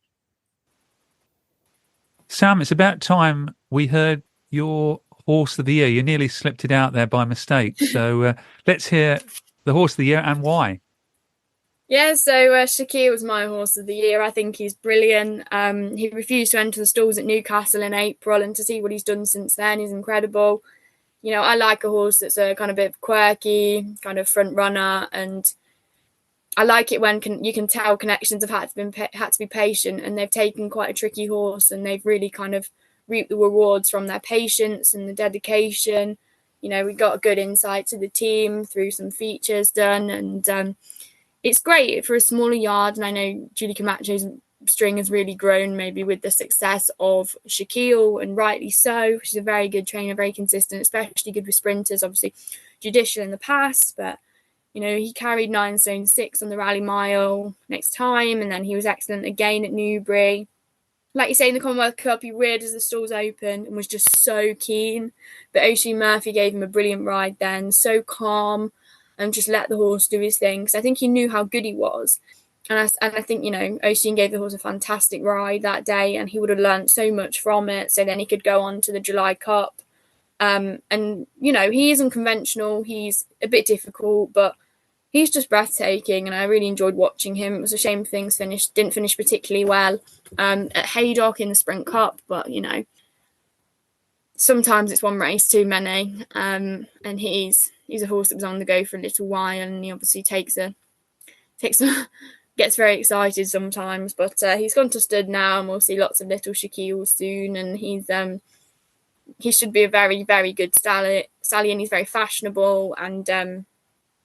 [SPEAKER 2] Sam, it's about time we heard your horse of the year. You nearly slipped it out there by mistake. So let's hear the horse of the year and why.
[SPEAKER 3] Yeah, so Shakir was my horse of the year. I think he's brilliant. He refused to enter the stalls at Newcastle in April, and to see what he's done since then is incredible. I like a horse that's a kind of bit quirky, kind of front runner, and I like it when you can tell connections have had to be patient, and they've taken quite a tricky horse and they've really kind of reaped the rewards from their patience and the dedication. We got a good insight to the team through some features done, and it's great for a smaller yard. And I know Julie Camacho's string has really grown maybe with the success of Shaquille, and rightly so. She's a very good trainer, very consistent, especially good with sprinters, obviously judicial in the past, but he carried 9 stone 6 on the Rally Mile next time, and then he was excellent again at Newbury. Like you say, in the Commonwealth Cup, he reared as the stalls opened and was just so keen, but Oisin Murphy gave him a brilliant ride then, so calm, and just let the horse do his thing, because I think he knew how good he was. And I think, Oisin gave the horse a fantastic ride that day, and he would have learned so much from it. So then he could go on to the July Cup. And, he is unconventional. He's a bit difficult, but he's just breathtaking. And I really enjoyed watching him. It was a shame things didn't finish particularly well at Paddock in the Sprint Cup. But, sometimes it's one race too many. And he's a horse that was on the go for a little while. And he obviously gets very excited sometimes, but he's gone to stud now, and we'll see lots of little Shaquille soon. And he should be a very, very good stallion. He's very fashionable, and I'm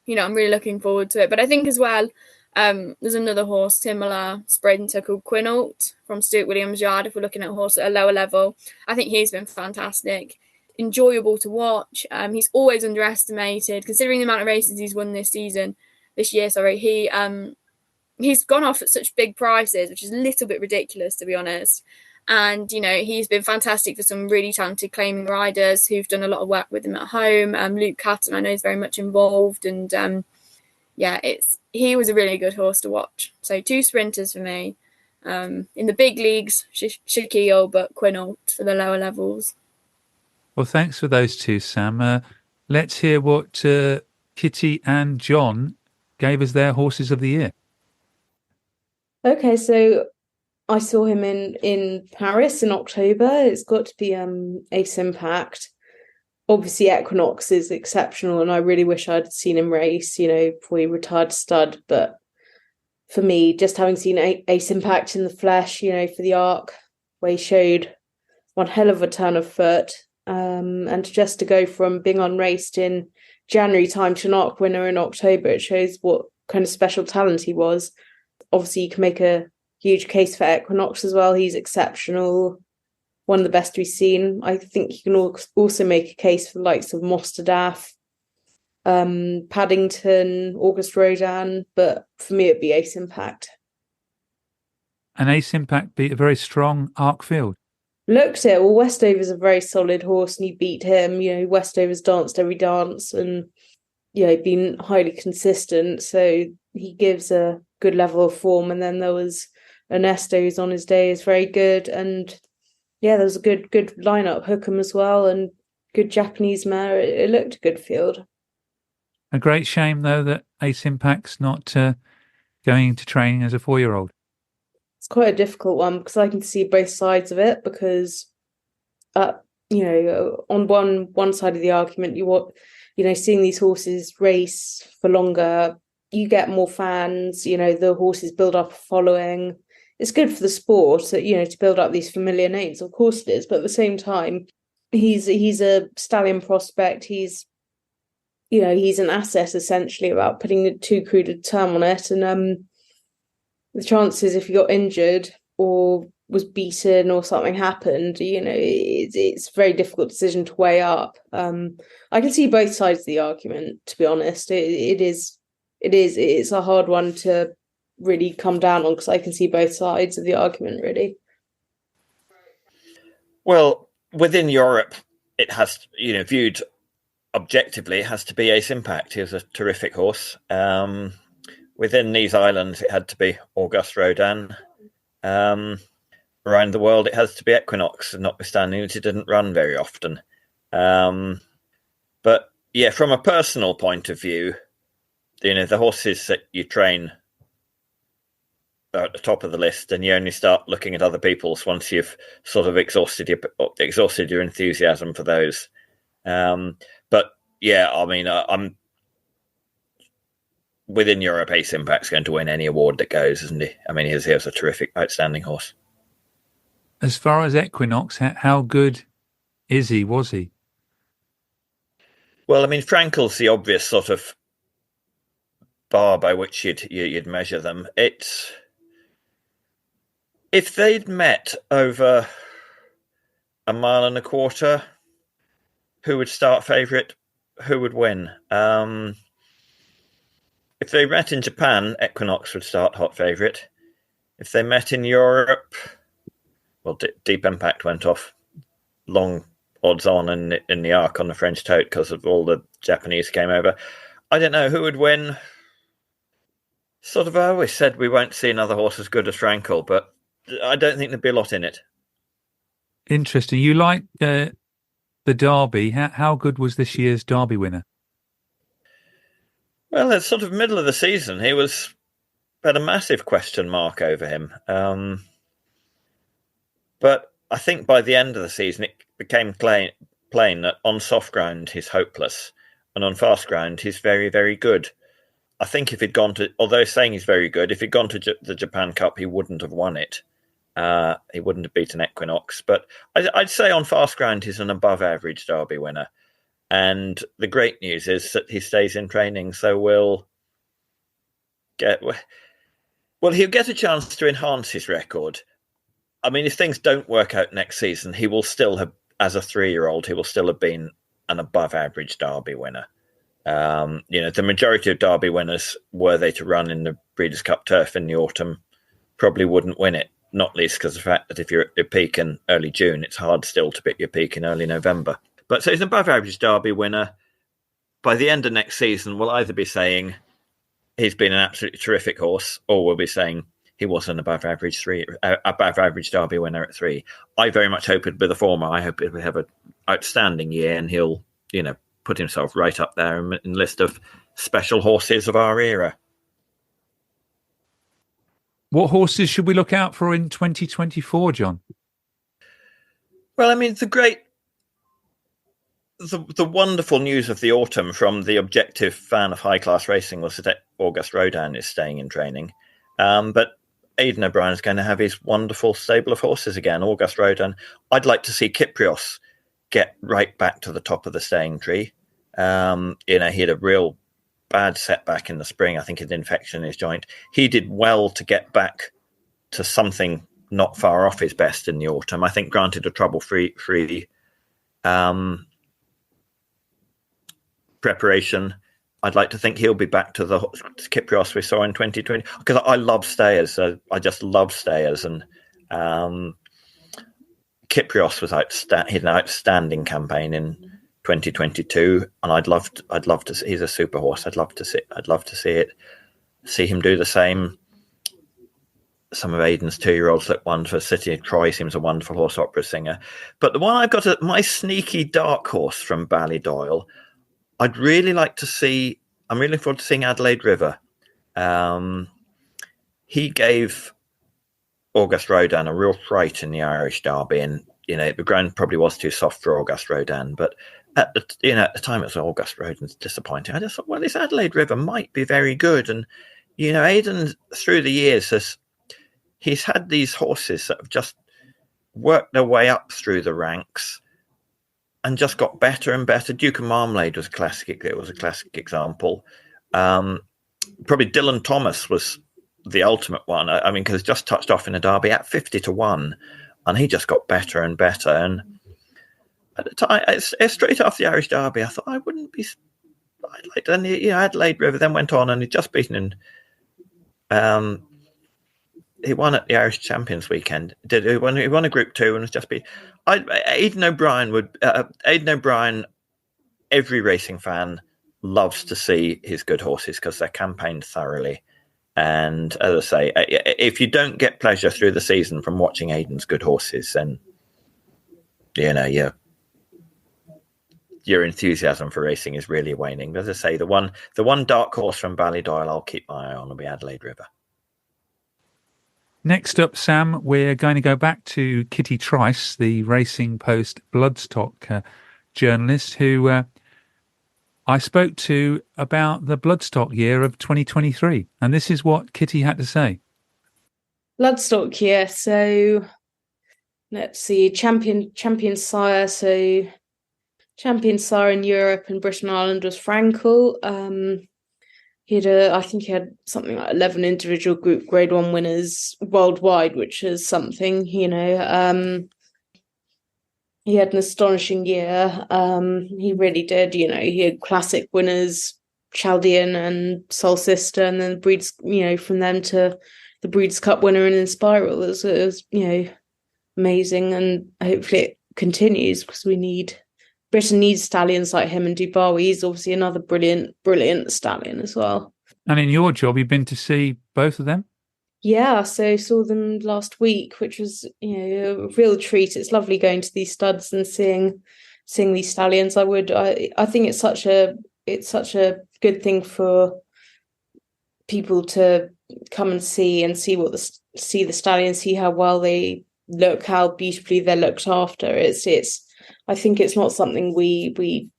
[SPEAKER 3] really looking forward to it. But I think as well, there's another horse, similar sprinter called Quinault from Stuart Williams' yard. If we're looking at a horse at a lower level, I think he's been fantastic, enjoyable to watch. He's always underestimated, considering the amount of races he's won this year. He's gone off at such big prices, which is a little bit ridiculous, to be honest. And, he's been fantastic for some really talented claiming riders who've done a lot of work with him at home. Luke Catton, I know, is very much involved. And, he was a really good horse to watch. So 2 sprinters for me. In the big leagues, Shaquille, but Quinault for the lower levels.
[SPEAKER 2] Well, thanks for those 2, Sam. Let's hear what Kitty and John gave us their horses of the year.
[SPEAKER 4] Okay, so I saw him in Paris in October. It's got to be Ace Impact. Obviously, Equinox is exceptional, and I really wish I'd seen him race, before he retired stud. But for me, just having seen Ace Impact in the flesh, for the Arc, where he showed one hell of a turn of foot, and just to go from being unraced in January time to an Arc winner in October, it shows what kind of special talent he was. Obviously, you can make a huge case for Equinox as well. He's exceptional, one of the best we've seen. I think you can also make a case for the likes of Mostadaf, Paddington, August Rodin, but for me it'd be Ace Impact.
[SPEAKER 2] And Ace Impact beat a very strong Arc field.
[SPEAKER 4] Looked it. Well, Westover's a very solid horse, and he beat him. Westover's danced every dance, and been highly consistent. So he gives a good level of form. And then there was Ernesto, who's on his day, is very good. And there was a good lineup. Hookham as well, and good Japanese mare. It looked a good field.
[SPEAKER 2] A great shame, though, that Ace Impact's not going into training as a 4-year-old.
[SPEAKER 4] It's quite a difficult one, because I can see both sides of it, because on one side of the argument, seeing these horses race for longer, you get more fans, the horses build up a following. It's good for the sport, to build up these familiar names. Of course it is, but at the same time, he's a stallion prospect. He's an asset, essentially, without putting too crude a term on it. And the chances, if he got injured or was beaten or something happened, it's a very difficult decision to weigh up. I can see both sides of the argument, to be honest. It's a hard one to really come down on, because I can see both sides of the argument, really.
[SPEAKER 5] Well, within Europe, it has, viewed objectively, it has to be Ace Impact. He was a terrific horse. Within these islands, it had to be Auguste Rodin. Around the world, it has to be Equinox, notwithstanding that it didn't run very often. But yeah, from a personal point of view, the horses that you train are at the top of the list, and you only start looking at other people's once you've sort of exhausted your enthusiasm for those. But yeah, I mean, I'm within Europe. Ace Impact's going to win any award that goes, isn't he? I mean, he was a terrific, outstanding horse.
[SPEAKER 2] As far as Equinox, how good was he?
[SPEAKER 5] Well, I mean, Frankel's the obvious sort of bar by which you'd measure them. It's if they'd met over a mile and a quarter, who would start favourite? Who would win? If they met in Japan, Equinox would start hot favourite. If they met in Europe, well, Deep Impact went off long odds on in the arc on the French tote because of all the Japanese came over. I don't know who would win. Sort of, I always said we won't see another horse as good as Frankel, but I don't think there'd be a lot in it.
[SPEAKER 2] Interesting. You like the Derby. How good was this year's Derby winner?
[SPEAKER 5] Well, it's sort of middle of the season. He had a massive question mark over him. But I think by the end of the season, it became plain that on soft ground, he's hopeless. And on fast ground, he's very, very good. I think if he'd gone to, although saying he's very good, if he'd gone to the Japan Cup, he wouldn't have won it. He wouldn't have beaten Equinox. But I'd say on fast ground, he's an above average Derby winner. And the great news is that he stays in training. So he'll get a chance to enhance his record. I mean, if things don't work out next season, he will still have, as a 3-year-old, he will still have been an above average Derby winner. The majority of Derby winners, were they to run in the Breeders' Cup turf in the autumn, probably wouldn't win it, not least because of the fact that if you're at your peak in early June, it's hard still to beat your peak in early November. But so he's an above average Derby winner. By the end of next season, we'll either be saying he's been an absolutely terrific horse, or we'll be saying he was an above average Derby winner at 3. I very much hope it'd be the former. I hope he'll have an outstanding year, and he'll, put himself right up there in the list of special horses of our era.
[SPEAKER 2] What horses should we look out for in 2024, John?
[SPEAKER 5] Well, I mean, the wonderful news of the autumn from the objective fan of high-class racing was that Auguste Rodin is staying in training. But Aidan O'Brien's going to have his wonderful stable of horses again, Auguste Rodin. I'd like to see Kyprios get right back to the top of the staying tree. He had a real bad setback in the spring. I think an infection in his joint. He did well to get back to something not far off his best in the autumn. I think granted a trouble-free preparation, I'd like to think he'll be back to the Kyprios we saw in 2020, because I love stayers. I just love stayers, and Kyprios was he had an outstanding campaign in 2022, and I'd love to see. He's a super horse. I'd love to see him do the same. Some of Aidan's 2-year-olds that won for City of Troy seems a wonderful horse opera singer. But the one I've got, my sneaky dark horse from Ballydoyle, I'd really like to see. I'm really looking forward to seeing Adelaide River. He gave Auguste Rodin a real fright in the Irish Derby, and the ground probably was too soft for Auguste Rodin. But at the time it was August Road and disappointing. I just thought, well, this Adelaide River might be very good. And Aidan through the years he's had these horses that have just worked their way up through the ranks and just got better and better. Duke of Marmalade was a classic example. Probably Dylan Thomas was the ultimate one. I mean, because just touched off in a derby at 50-1, and he just got better and better. And at the time, straight after the Irish Derby, I thought I wouldn't be. And Adelaide River then went on, and he'd just beaten in. He won at the Irish Champions weekend. He won a Group 2 and was just beat. Aidan O'Brien. Every racing fan loves to see his good horses because they're campaigned thoroughly. And as I say, if you don't get pleasure through the season from watching Aidan's good horses, then your enthusiasm for racing is really waning. But as I say, the one dark horse from Ballydoyle I'll keep my eye on will be Adelaide River.
[SPEAKER 2] Next up, Sam, we're going to go back to Kitty Trice, the Racing Post bloodstock journalist, who I spoke to about the bloodstock year of 2023. And this is what Kitty had to say.
[SPEAKER 4] Bloodstock year. So let's see, champion sire. So champion sire in Europe and Britain and Ireland was Frankel. I think he had something like 11 individual group grade 1 winners worldwide, which is something, He had an astonishing year. He really did, He had classic winners, Chaldean and Soul Sister, and then the Breeds, from them to the Breeds Cup winner in Spiral. It was amazing, and hopefully it continues because Britain needs stallions like him, and Dubawi. He's obviously another brilliant stallion as well.
[SPEAKER 2] And in your job, you've been to see both of them?
[SPEAKER 4] Yeah, so saw them last week, which was a real treat. It's lovely going to these studs and seeing these stallions. I think it's such a good thing for people to come and see the stallions, see how well they look, how beautifully they're looked after. I think it's not something we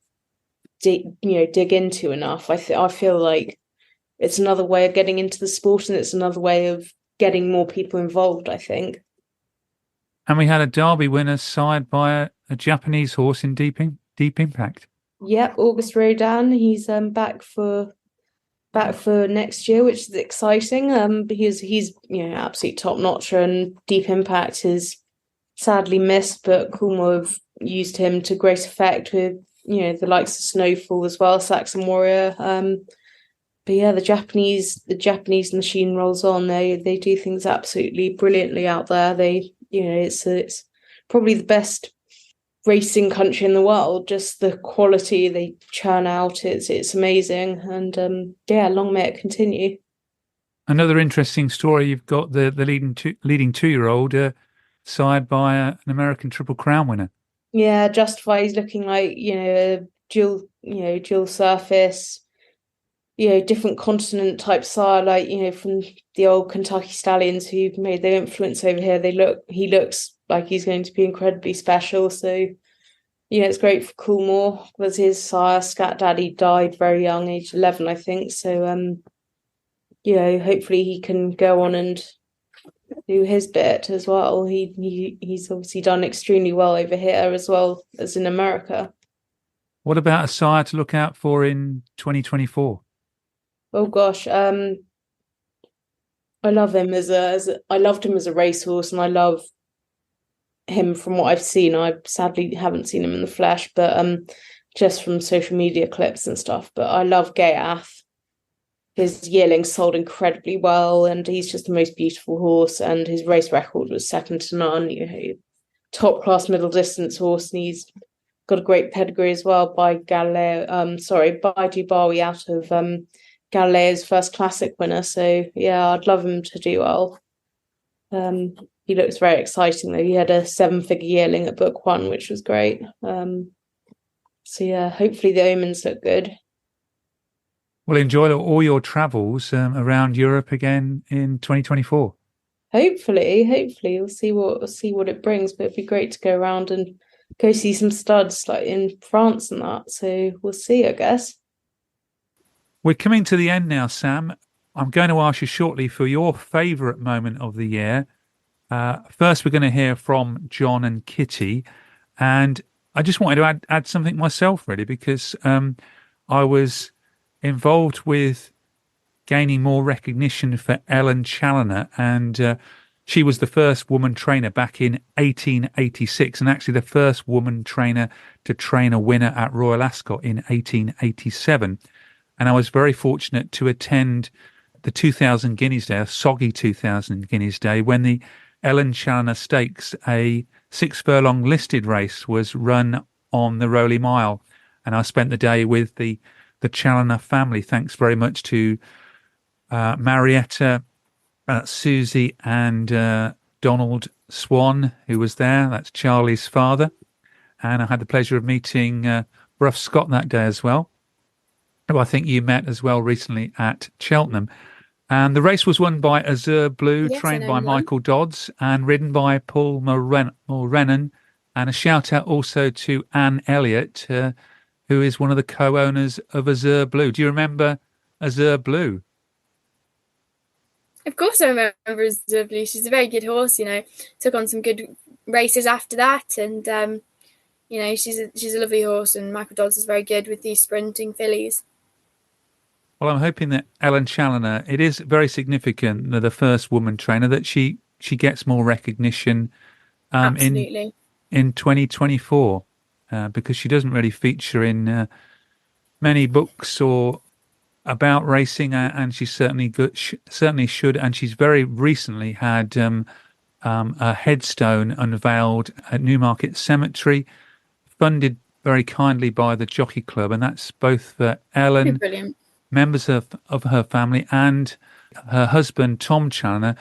[SPEAKER 4] dig into enough. I feel like it's another way of getting into the sport, and it's another way of getting more people involved, I think.
[SPEAKER 2] And we had a Derby winner sired by a Japanese horse in Deep Impact.
[SPEAKER 4] Yep, August Rodin. He's back for next year, which is exciting. He's absolute top notcher, and Deep Impact is sadly missed, but Coolmore have used him to great effect with the likes of Snowfall as well, Saxon Warrior. But yeah, the Japanese machine rolls on. They do things absolutely brilliantly out there. It's probably the best racing country in the world. Just the quality they churn out, it's amazing. And long may it continue.
[SPEAKER 2] Another interesting story. You've got the leading 2-year-old sired by an American Triple Crown winner.
[SPEAKER 4] Yeah, Justify. He's looking like a dual surface. Different continent type sire, from the old Kentucky Stallions who've made their influence over here. He looks like he's going to be incredibly special. So, it's great for Coolmore. Was his sire, Scat Daddy, died very young, age 11, I think. So, hopefully he can go on and do his bit as well. He's obviously done extremely well over here as well as in America.
[SPEAKER 2] What about a sire to look out for in 2024?
[SPEAKER 4] Oh gosh, I love him I loved him as a racehorse, and I love him from what I've seen. I sadly haven't seen him in the flesh, but just from social media clips and stuff. But I love Gayath. His yearling sold incredibly well, and he's just the most beautiful horse. And his race record was second to none. Top class middle distance horse, and he's got a great pedigree as well by Dubawi out of Galileo's first classic winner. So yeah, I'd love him to do well. He looks very exciting though. He had a 7-figure yearling at Book 1, which was great. So yeah, hopefully the omens look good.
[SPEAKER 2] Well, enjoy all your travels around Europe again in 2024.
[SPEAKER 4] Hopefully we'll see what it brings. But it'd be great to go around and go see some studs like in France and that. So we'll see, I guess.
[SPEAKER 2] We're coming to the end now, Sam. I'm going to ask you shortly for your favourite moment of the year. First, we're going to hear from John and Kitty. And I just wanted to add something myself, really, because I was involved with gaining more recognition for Ellen Challoner, and she was the first woman trainer back in 1886, and actually the first woman trainer to train a winner at Royal Ascot in 1887. And I was very fortunate to attend the 2,000 Guineas Day, a soggy 2,000 Guineas Day, when the Ellen Challoner Stakes, a 6 furlong listed race, was run on the Rowley Mile. And I spent the day with the Challoner family. Thanks very much to Marietta, Susie and Donald Swan, who was there. That's Charlie's father. And I had the pleasure of meeting Bruff Scott that day as well, who I think you met as well recently at Cheltenham. And the race was won by Azure Blue,
[SPEAKER 3] Yes,
[SPEAKER 2] trained by Michael Dodds and ridden by Paul Mulrennan. And a shout out also to Anne Elliott, who is one of the co-owners of Azure Blue. Do you remember Azure Blue?
[SPEAKER 3] Of course I remember Azure Blue. She's a very good horse, took on some good races after that. And, she's a lovely horse, and Michael Dodds is very good with these sprinting fillies.
[SPEAKER 2] Well, I'm hoping that Ellen Challoner, it is very significant that the first woman trainer, that she gets more recognition
[SPEAKER 3] Absolutely.
[SPEAKER 2] in 2024, because she doesn't really feature in many books or about racing, and she certainly should. And she's very recently had a headstone unveiled at Newmarket Cemetery, funded very kindly by the Jockey Club, and that's both for Ellen,
[SPEAKER 3] Brilliant,
[SPEAKER 2] members of her family, and her husband Tom Challoner,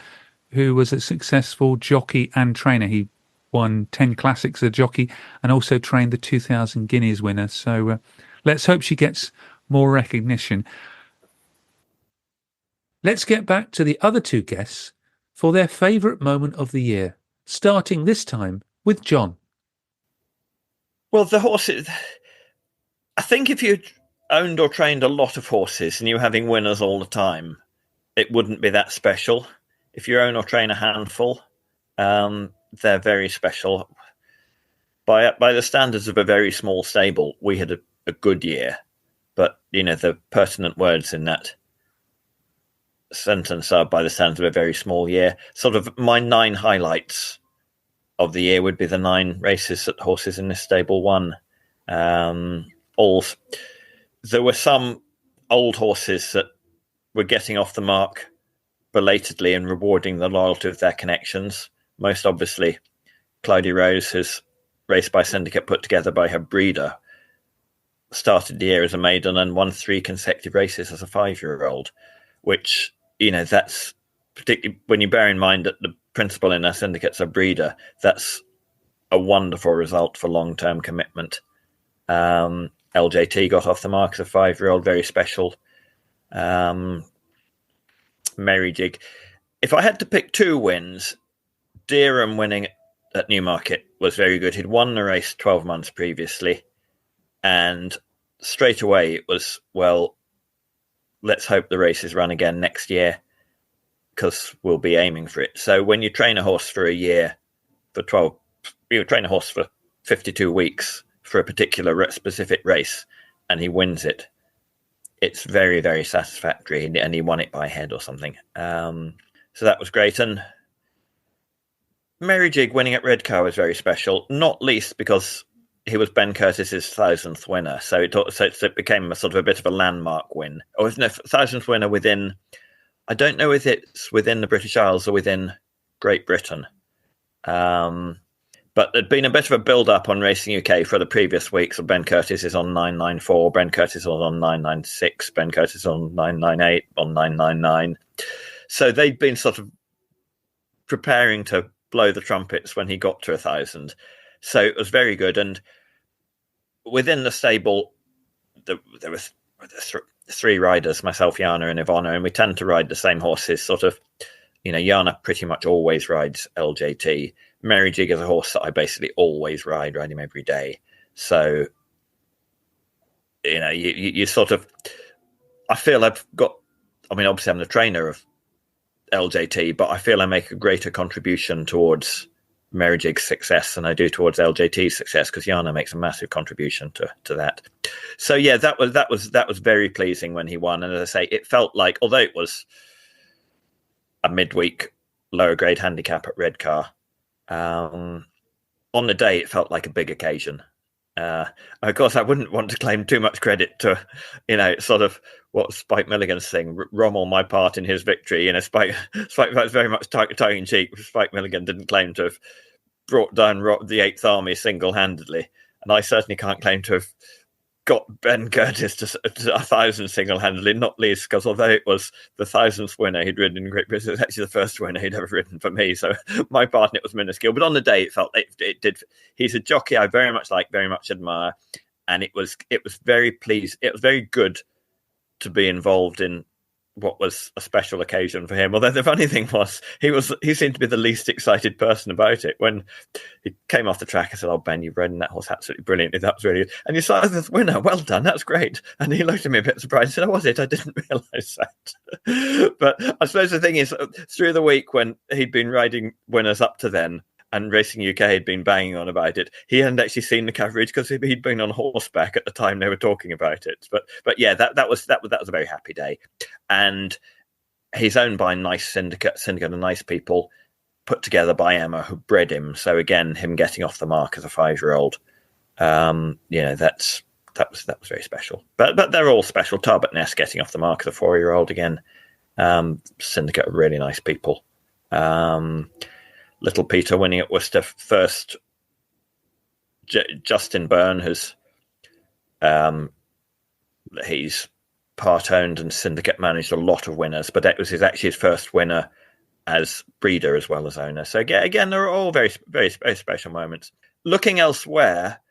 [SPEAKER 2] who was a successful jockey and trainer. He won 10 classics as a jockey and also trained the 2,000 Guineas winner. So let's hope she gets more recognition. Let's get back to the other two guests for their favourite moment of the year, starting this time with John.
[SPEAKER 5] Well, the horses, I think if you owned or trained a lot of horses and you were having winners all the time, it wouldn't be that special. If you own or train a handful, they're very special. By the standards of a very small stable, we had a good year. But, the pertinent words in that sentence are by the standards of a very small year. Sort of my 9 highlights of the year would be the 9 races that horses in this stable won. There were some old horses that were getting off the mark belatedly and rewarding the loyalty of their connections. Most obviously, Cloudy Rose, who's raced by Syndicate put together by her breeder, started the year as a maiden and won 3 consecutive races as a 5-year-old, which, that's particularly when you bear in mind that the principal in our Syndicate's a breeder, that's a wonderful result for long-term commitment. LJT got off the mark as a 5-year-old, very special. Merry Jig. If I had to pick 2 wins, Derham winning at Newmarket was very good. He'd won the race 12 months previously, and straight away it was, well, let's hope the races run again next year because we'll be aiming for it. So when you train a horse for a year, you train a horse for 52 weeks for a particular specific race, and he wins it, it's very, very satisfactory, and he won it by head or something. So that was great. And Merry Jig winning at Redcar was very special, not least because he was Ben Curtis's 1,000th winner. So it became a sort of a bit of a landmark win. Or isn't it 1,000th winner within, I don't know if it's within the British Isles or within Great Britain. But there'd been a bit of a build-up on Racing UK for the previous weeks. So Ben Curtis is on 994, Ben Curtis is on 996, Ben Curtis is on 998, on 999. So they'd been sort of preparing to blow the trumpets when he got to 1,000. So it was very good. And within the stable, there were 3 riders, myself, Jana and Ivana, and we tend to ride the same horses. Sort of, Jana pretty much always rides LJT. Mary Jig is a horse that I basically always ride him every day. So, you sort of, I feel I've got, obviously I'm the trainer of LJT, but I feel I make a greater contribution towards Mary Jig's success than I do towards LJT's success, because Yana makes a massive contribution to that. So yeah, that was very pleasing when he won. And as I say, it felt like, although it was a midweek lower grade handicap at Redcar, on the day it felt like a big occasion. Of course, I wouldn't want to claim too much credit to, sort of what Spike Milligan's thing, Rommel, my part in his victory. Spike was very much tongue in cheek. Spike Milligan didn't claim to have brought down the Eighth Army single-handedly, and I certainly can't claim to have got Ben Curtis to 1,000 single-handedly, not least because although it was the 1,000th winner he'd ridden in Great Britain, it was actually the first winner he'd ever ridden for me, so my part in it was minuscule. But on the day, it felt it did. He's a jockey I very much like, very much admire, and it was very pleased. It was very good to be involved in what was a special occasion for him. Although the funny thing was, he seemed to be the least excited person about it. When he came off the track, I said, "Oh, Ben, you've ridden that horse absolutely brilliantly. That was really good. And you saw the winner. Well done. That's great." And he looked at me a bit surprised. He said, "Oh, was it? I didn't realise that." But I suppose the thing is, through the week when he'd been riding winners up to then, and Racing UK had been banging on about it, he hadn't actually seen the coverage because he'd been on horseback at the time they were talking about it. But yeah, that was a very happy day, and he's owned by a nice syndicate of nice people, put together by Emma, who bred him. So again, him getting off the mark as a 5-year-old, that was very special. But they're all special. Tarbert Ness getting off the mark as a 4-year-old again. Syndicate of really nice people. Little Peter winning at Worcester first. Justin Byrne, he's part owned and syndicate managed a lot of winners, but that was actually his first winner as breeder as well as owner. So again, they're all very, very, very special moments. Looking elsewhere,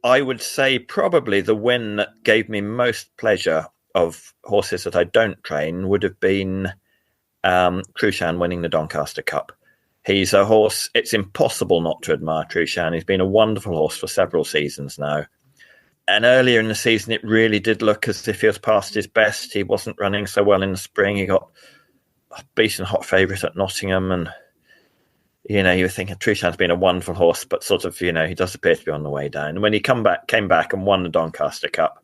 [SPEAKER 5] I would say probably the win that gave me most pleasure of horses that I don't train would have been Trushan winning the Doncaster Cup. He's a horse, it's impossible not to admire Trushan. He's been a wonderful horse for several seasons now. And earlier in the season, it really did look as if he was past his best. He wasn't running so well in the spring. He got a beaten hot favourite at Nottingham. And, you were thinking Trushan's been a wonderful horse, but sort of, he does appear to be on the way down. And when he came back and won the Doncaster Cup,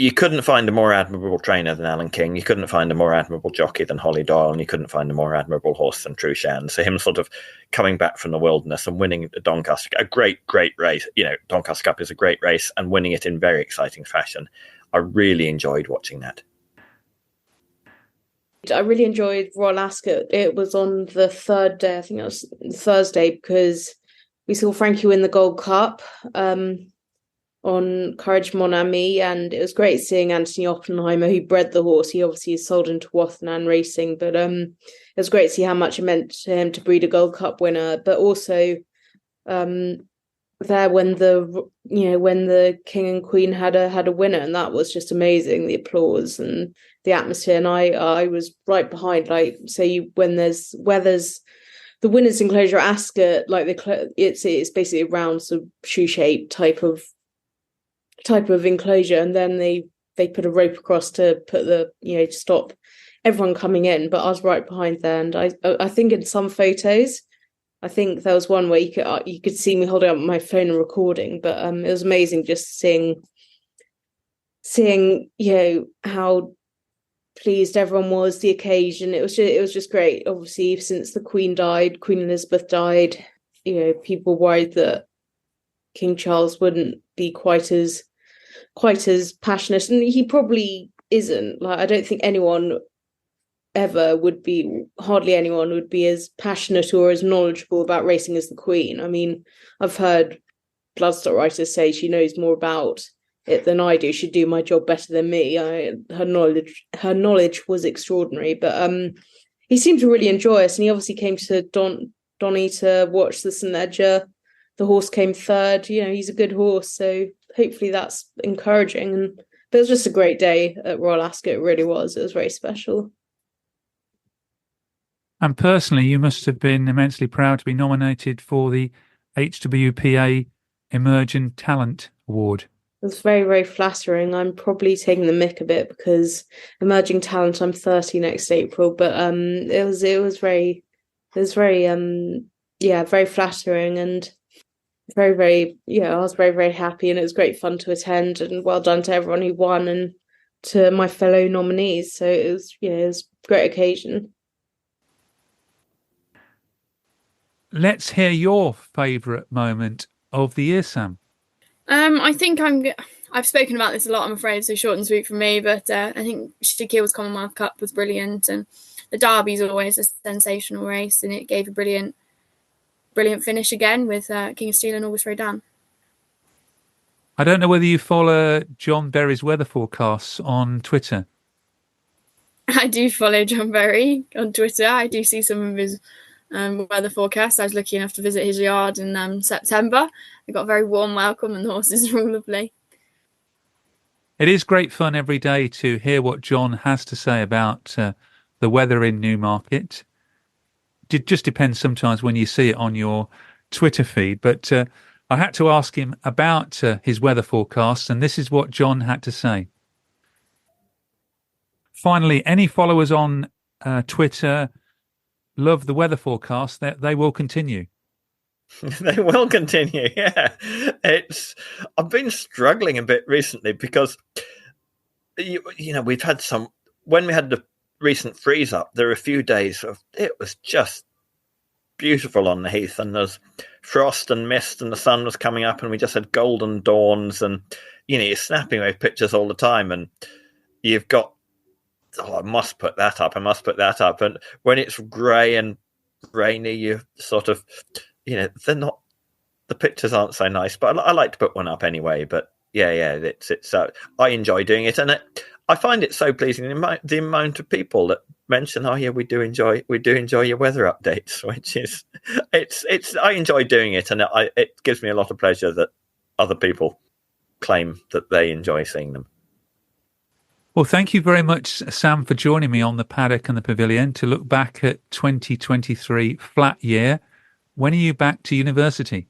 [SPEAKER 5] you couldn't find a more admirable trainer than Alan King. You couldn't find a more admirable jockey than Holly Doyle, and you couldn't find a more admirable horse than Trushan. So him sort of coming back from the wilderness and winning the Doncaster, a great, great race. Doncaster Cup is a great race, and winning it in very exciting fashion. I really enjoyed watching that.
[SPEAKER 4] I really enjoyed Royal Ascot. It was on the third day, I think it was Thursday, because we saw Frankie win the Gold Cup on Courage Mon Ami, and it was great seeing Anthony Oppenheimer, who bred the horse. He obviously is sold into Wathnan Racing, but it was great to see how much it meant to him to breed a Gold Cup winner. But also there when the King and Queen had a winner, and that was just amazing, the applause and the atmosphere. And I was right behind, like, say, when there's the winners' enclosure at Ascot, like it's basically a round sort of shoe shape type of enclosure, and then they put a rope across to put to stop everyone coming in. But I was right behind there, and I think in some photos, I think there was one where you could see me holding up my phone and recording. But it was amazing just seeing how pleased everyone was, the occasion. It was just great. Obviously, since the Queen Elizabeth died, people worried that King Charles wouldn't be quite as passionate, and he probably isn't. Like, I don't think hardly anyone would be as passionate or as knowledgeable about racing as the Queen. I mean, I've heard bloodstock writers say she knows more about it than I do. She'd do my job better than me. Her knowledge was extraordinary, but he seemed to really enjoy us, and he obviously came to Donny to watch the St Ledger. The horse came third. He's a good horse, so hopefully that's encouraging. But it was just a great day at Royal Ascot. It really was. It was very special.
[SPEAKER 2] And personally, you must have been immensely proud to be nominated for the HWPA Emerging Talent Award.
[SPEAKER 4] It was very, very flattering. I'm probably taking the mick a bit because emerging talent, I'm 30 next April, but it was very very flattering and very, very, I was very, very happy, and it was great fun to attend, and well done to everyone who won and to my fellow nominees. So it was a great occasion.
[SPEAKER 2] Let's hear your favourite moment of the year, Sam.
[SPEAKER 3] I think I've spoken about this a lot, I'm afraid, so short and sweet from me, but I think Shaquille's Commonwealth Cup was brilliant, and the Derby's always a sensational race, and it gave a brilliant finish again with King of Steel and August Rodin.
[SPEAKER 2] I don't know whether you follow John Berry's weather forecasts on Twitter.
[SPEAKER 3] I do follow John Berry on Twitter. I do see some of his weather forecasts. I was lucky enough to visit his yard in September. I got a very warm welcome, and the horses were all lovely.
[SPEAKER 2] It is great fun every day to hear what John has to say about the weather in Newmarket. It just depends sometimes when you see it on your Twitter feed. But I had to ask him about his weather forecasts, and this is what John had to say. Finally, any followers on Twitter love the weather forecast, that they will continue.
[SPEAKER 5] They will continue, yeah. I've been struggling a bit recently because, we've had when we had the recent freeze up, there were a few days it was just beautiful on the heath, and there's frost and mist and the sun was coming up, and we just had golden dawns, and, you're snapping away pictures all the time, and you've got, I must put that up. And when it's grey and rainy, you sort of, they're not, the pictures aren't so nice, but I like to put one up anyway. But it's I enjoy doing it, and I find it so pleasing the amount of people that mention, oh yeah, we do enjoy your weather updates, which is I enjoy doing it, and it gives me a lot of pleasure that other people claim that they enjoy seeing them.
[SPEAKER 2] Well, thank you very much, Sam, for joining me on the Paddock and the Pavilion to look back at 2023 flat year. When are you back to university?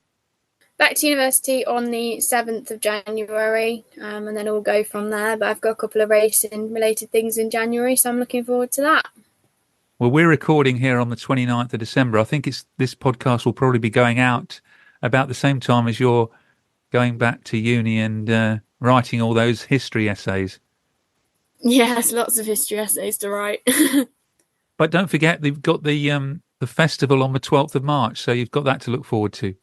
[SPEAKER 3] Back to university on the 7th of January, and then we'll go from there. But I've got a couple of racing-related things in January, so I'm looking forward to that.
[SPEAKER 2] Well, we're recording here on the 29th of December. I think this podcast will probably be going out about the same time as you're going back to uni and writing all those history essays.
[SPEAKER 3] Yes, lots of history essays to write.
[SPEAKER 2] But don't forget, they've got the festival on the 12th of March, so you've got that to look forward to.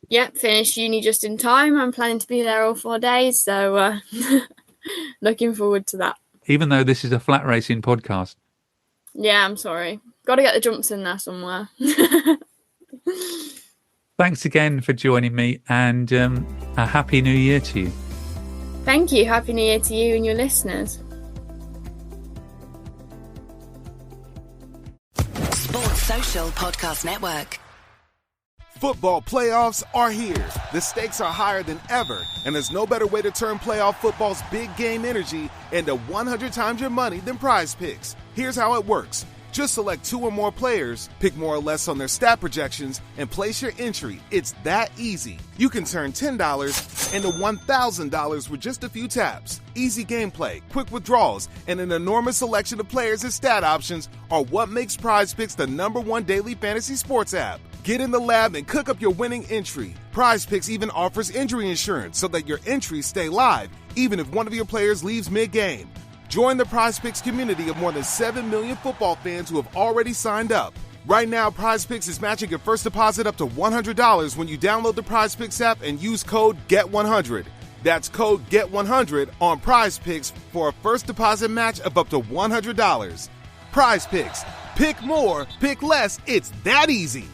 [SPEAKER 3] Yep, finished uni just in time. I'm planning to be there all 4 days, so looking forward to that.
[SPEAKER 2] Even though this is a flat racing podcast.
[SPEAKER 3] Yeah, I'm sorry. Got to get the jumps in there somewhere.
[SPEAKER 2] Thanks again for joining me, and a Happy New Year to you.
[SPEAKER 3] Thank you. Happy New Year to you and your listeners.
[SPEAKER 1] Sports Social Podcast Network.
[SPEAKER 6] Football playoffs are here. The stakes are higher than ever, and there's no better way to turn playoff football's big game energy into 100 times your money than Prize Picks. Here's how it works. Just select 2 or more players, pick more or less on their stat projections, and place your entry. It's that easy. You can turn $10 into $1,000 with just a few taps. Easy gameplay, quick withdrawals, and an enormous selection of players and stat options are what makes Prize Picks the #1 daily fantasy sports app. Get in the lab and cook up your winning entry. Prize Picks even offers injury insurance so that your entries stay live, even if one of your players leaves mid-game. Join the Prize Picks community of more than 7 million football fans who have already signed up. Right now, Prize Picks is matching your first deposit up to $100 when you download the Prize Picks app and use code GET100. That's code GET100 on Prize Picks for a first deposit match of up to $100. Prize Picks. Pick more, pick less. It's that easy.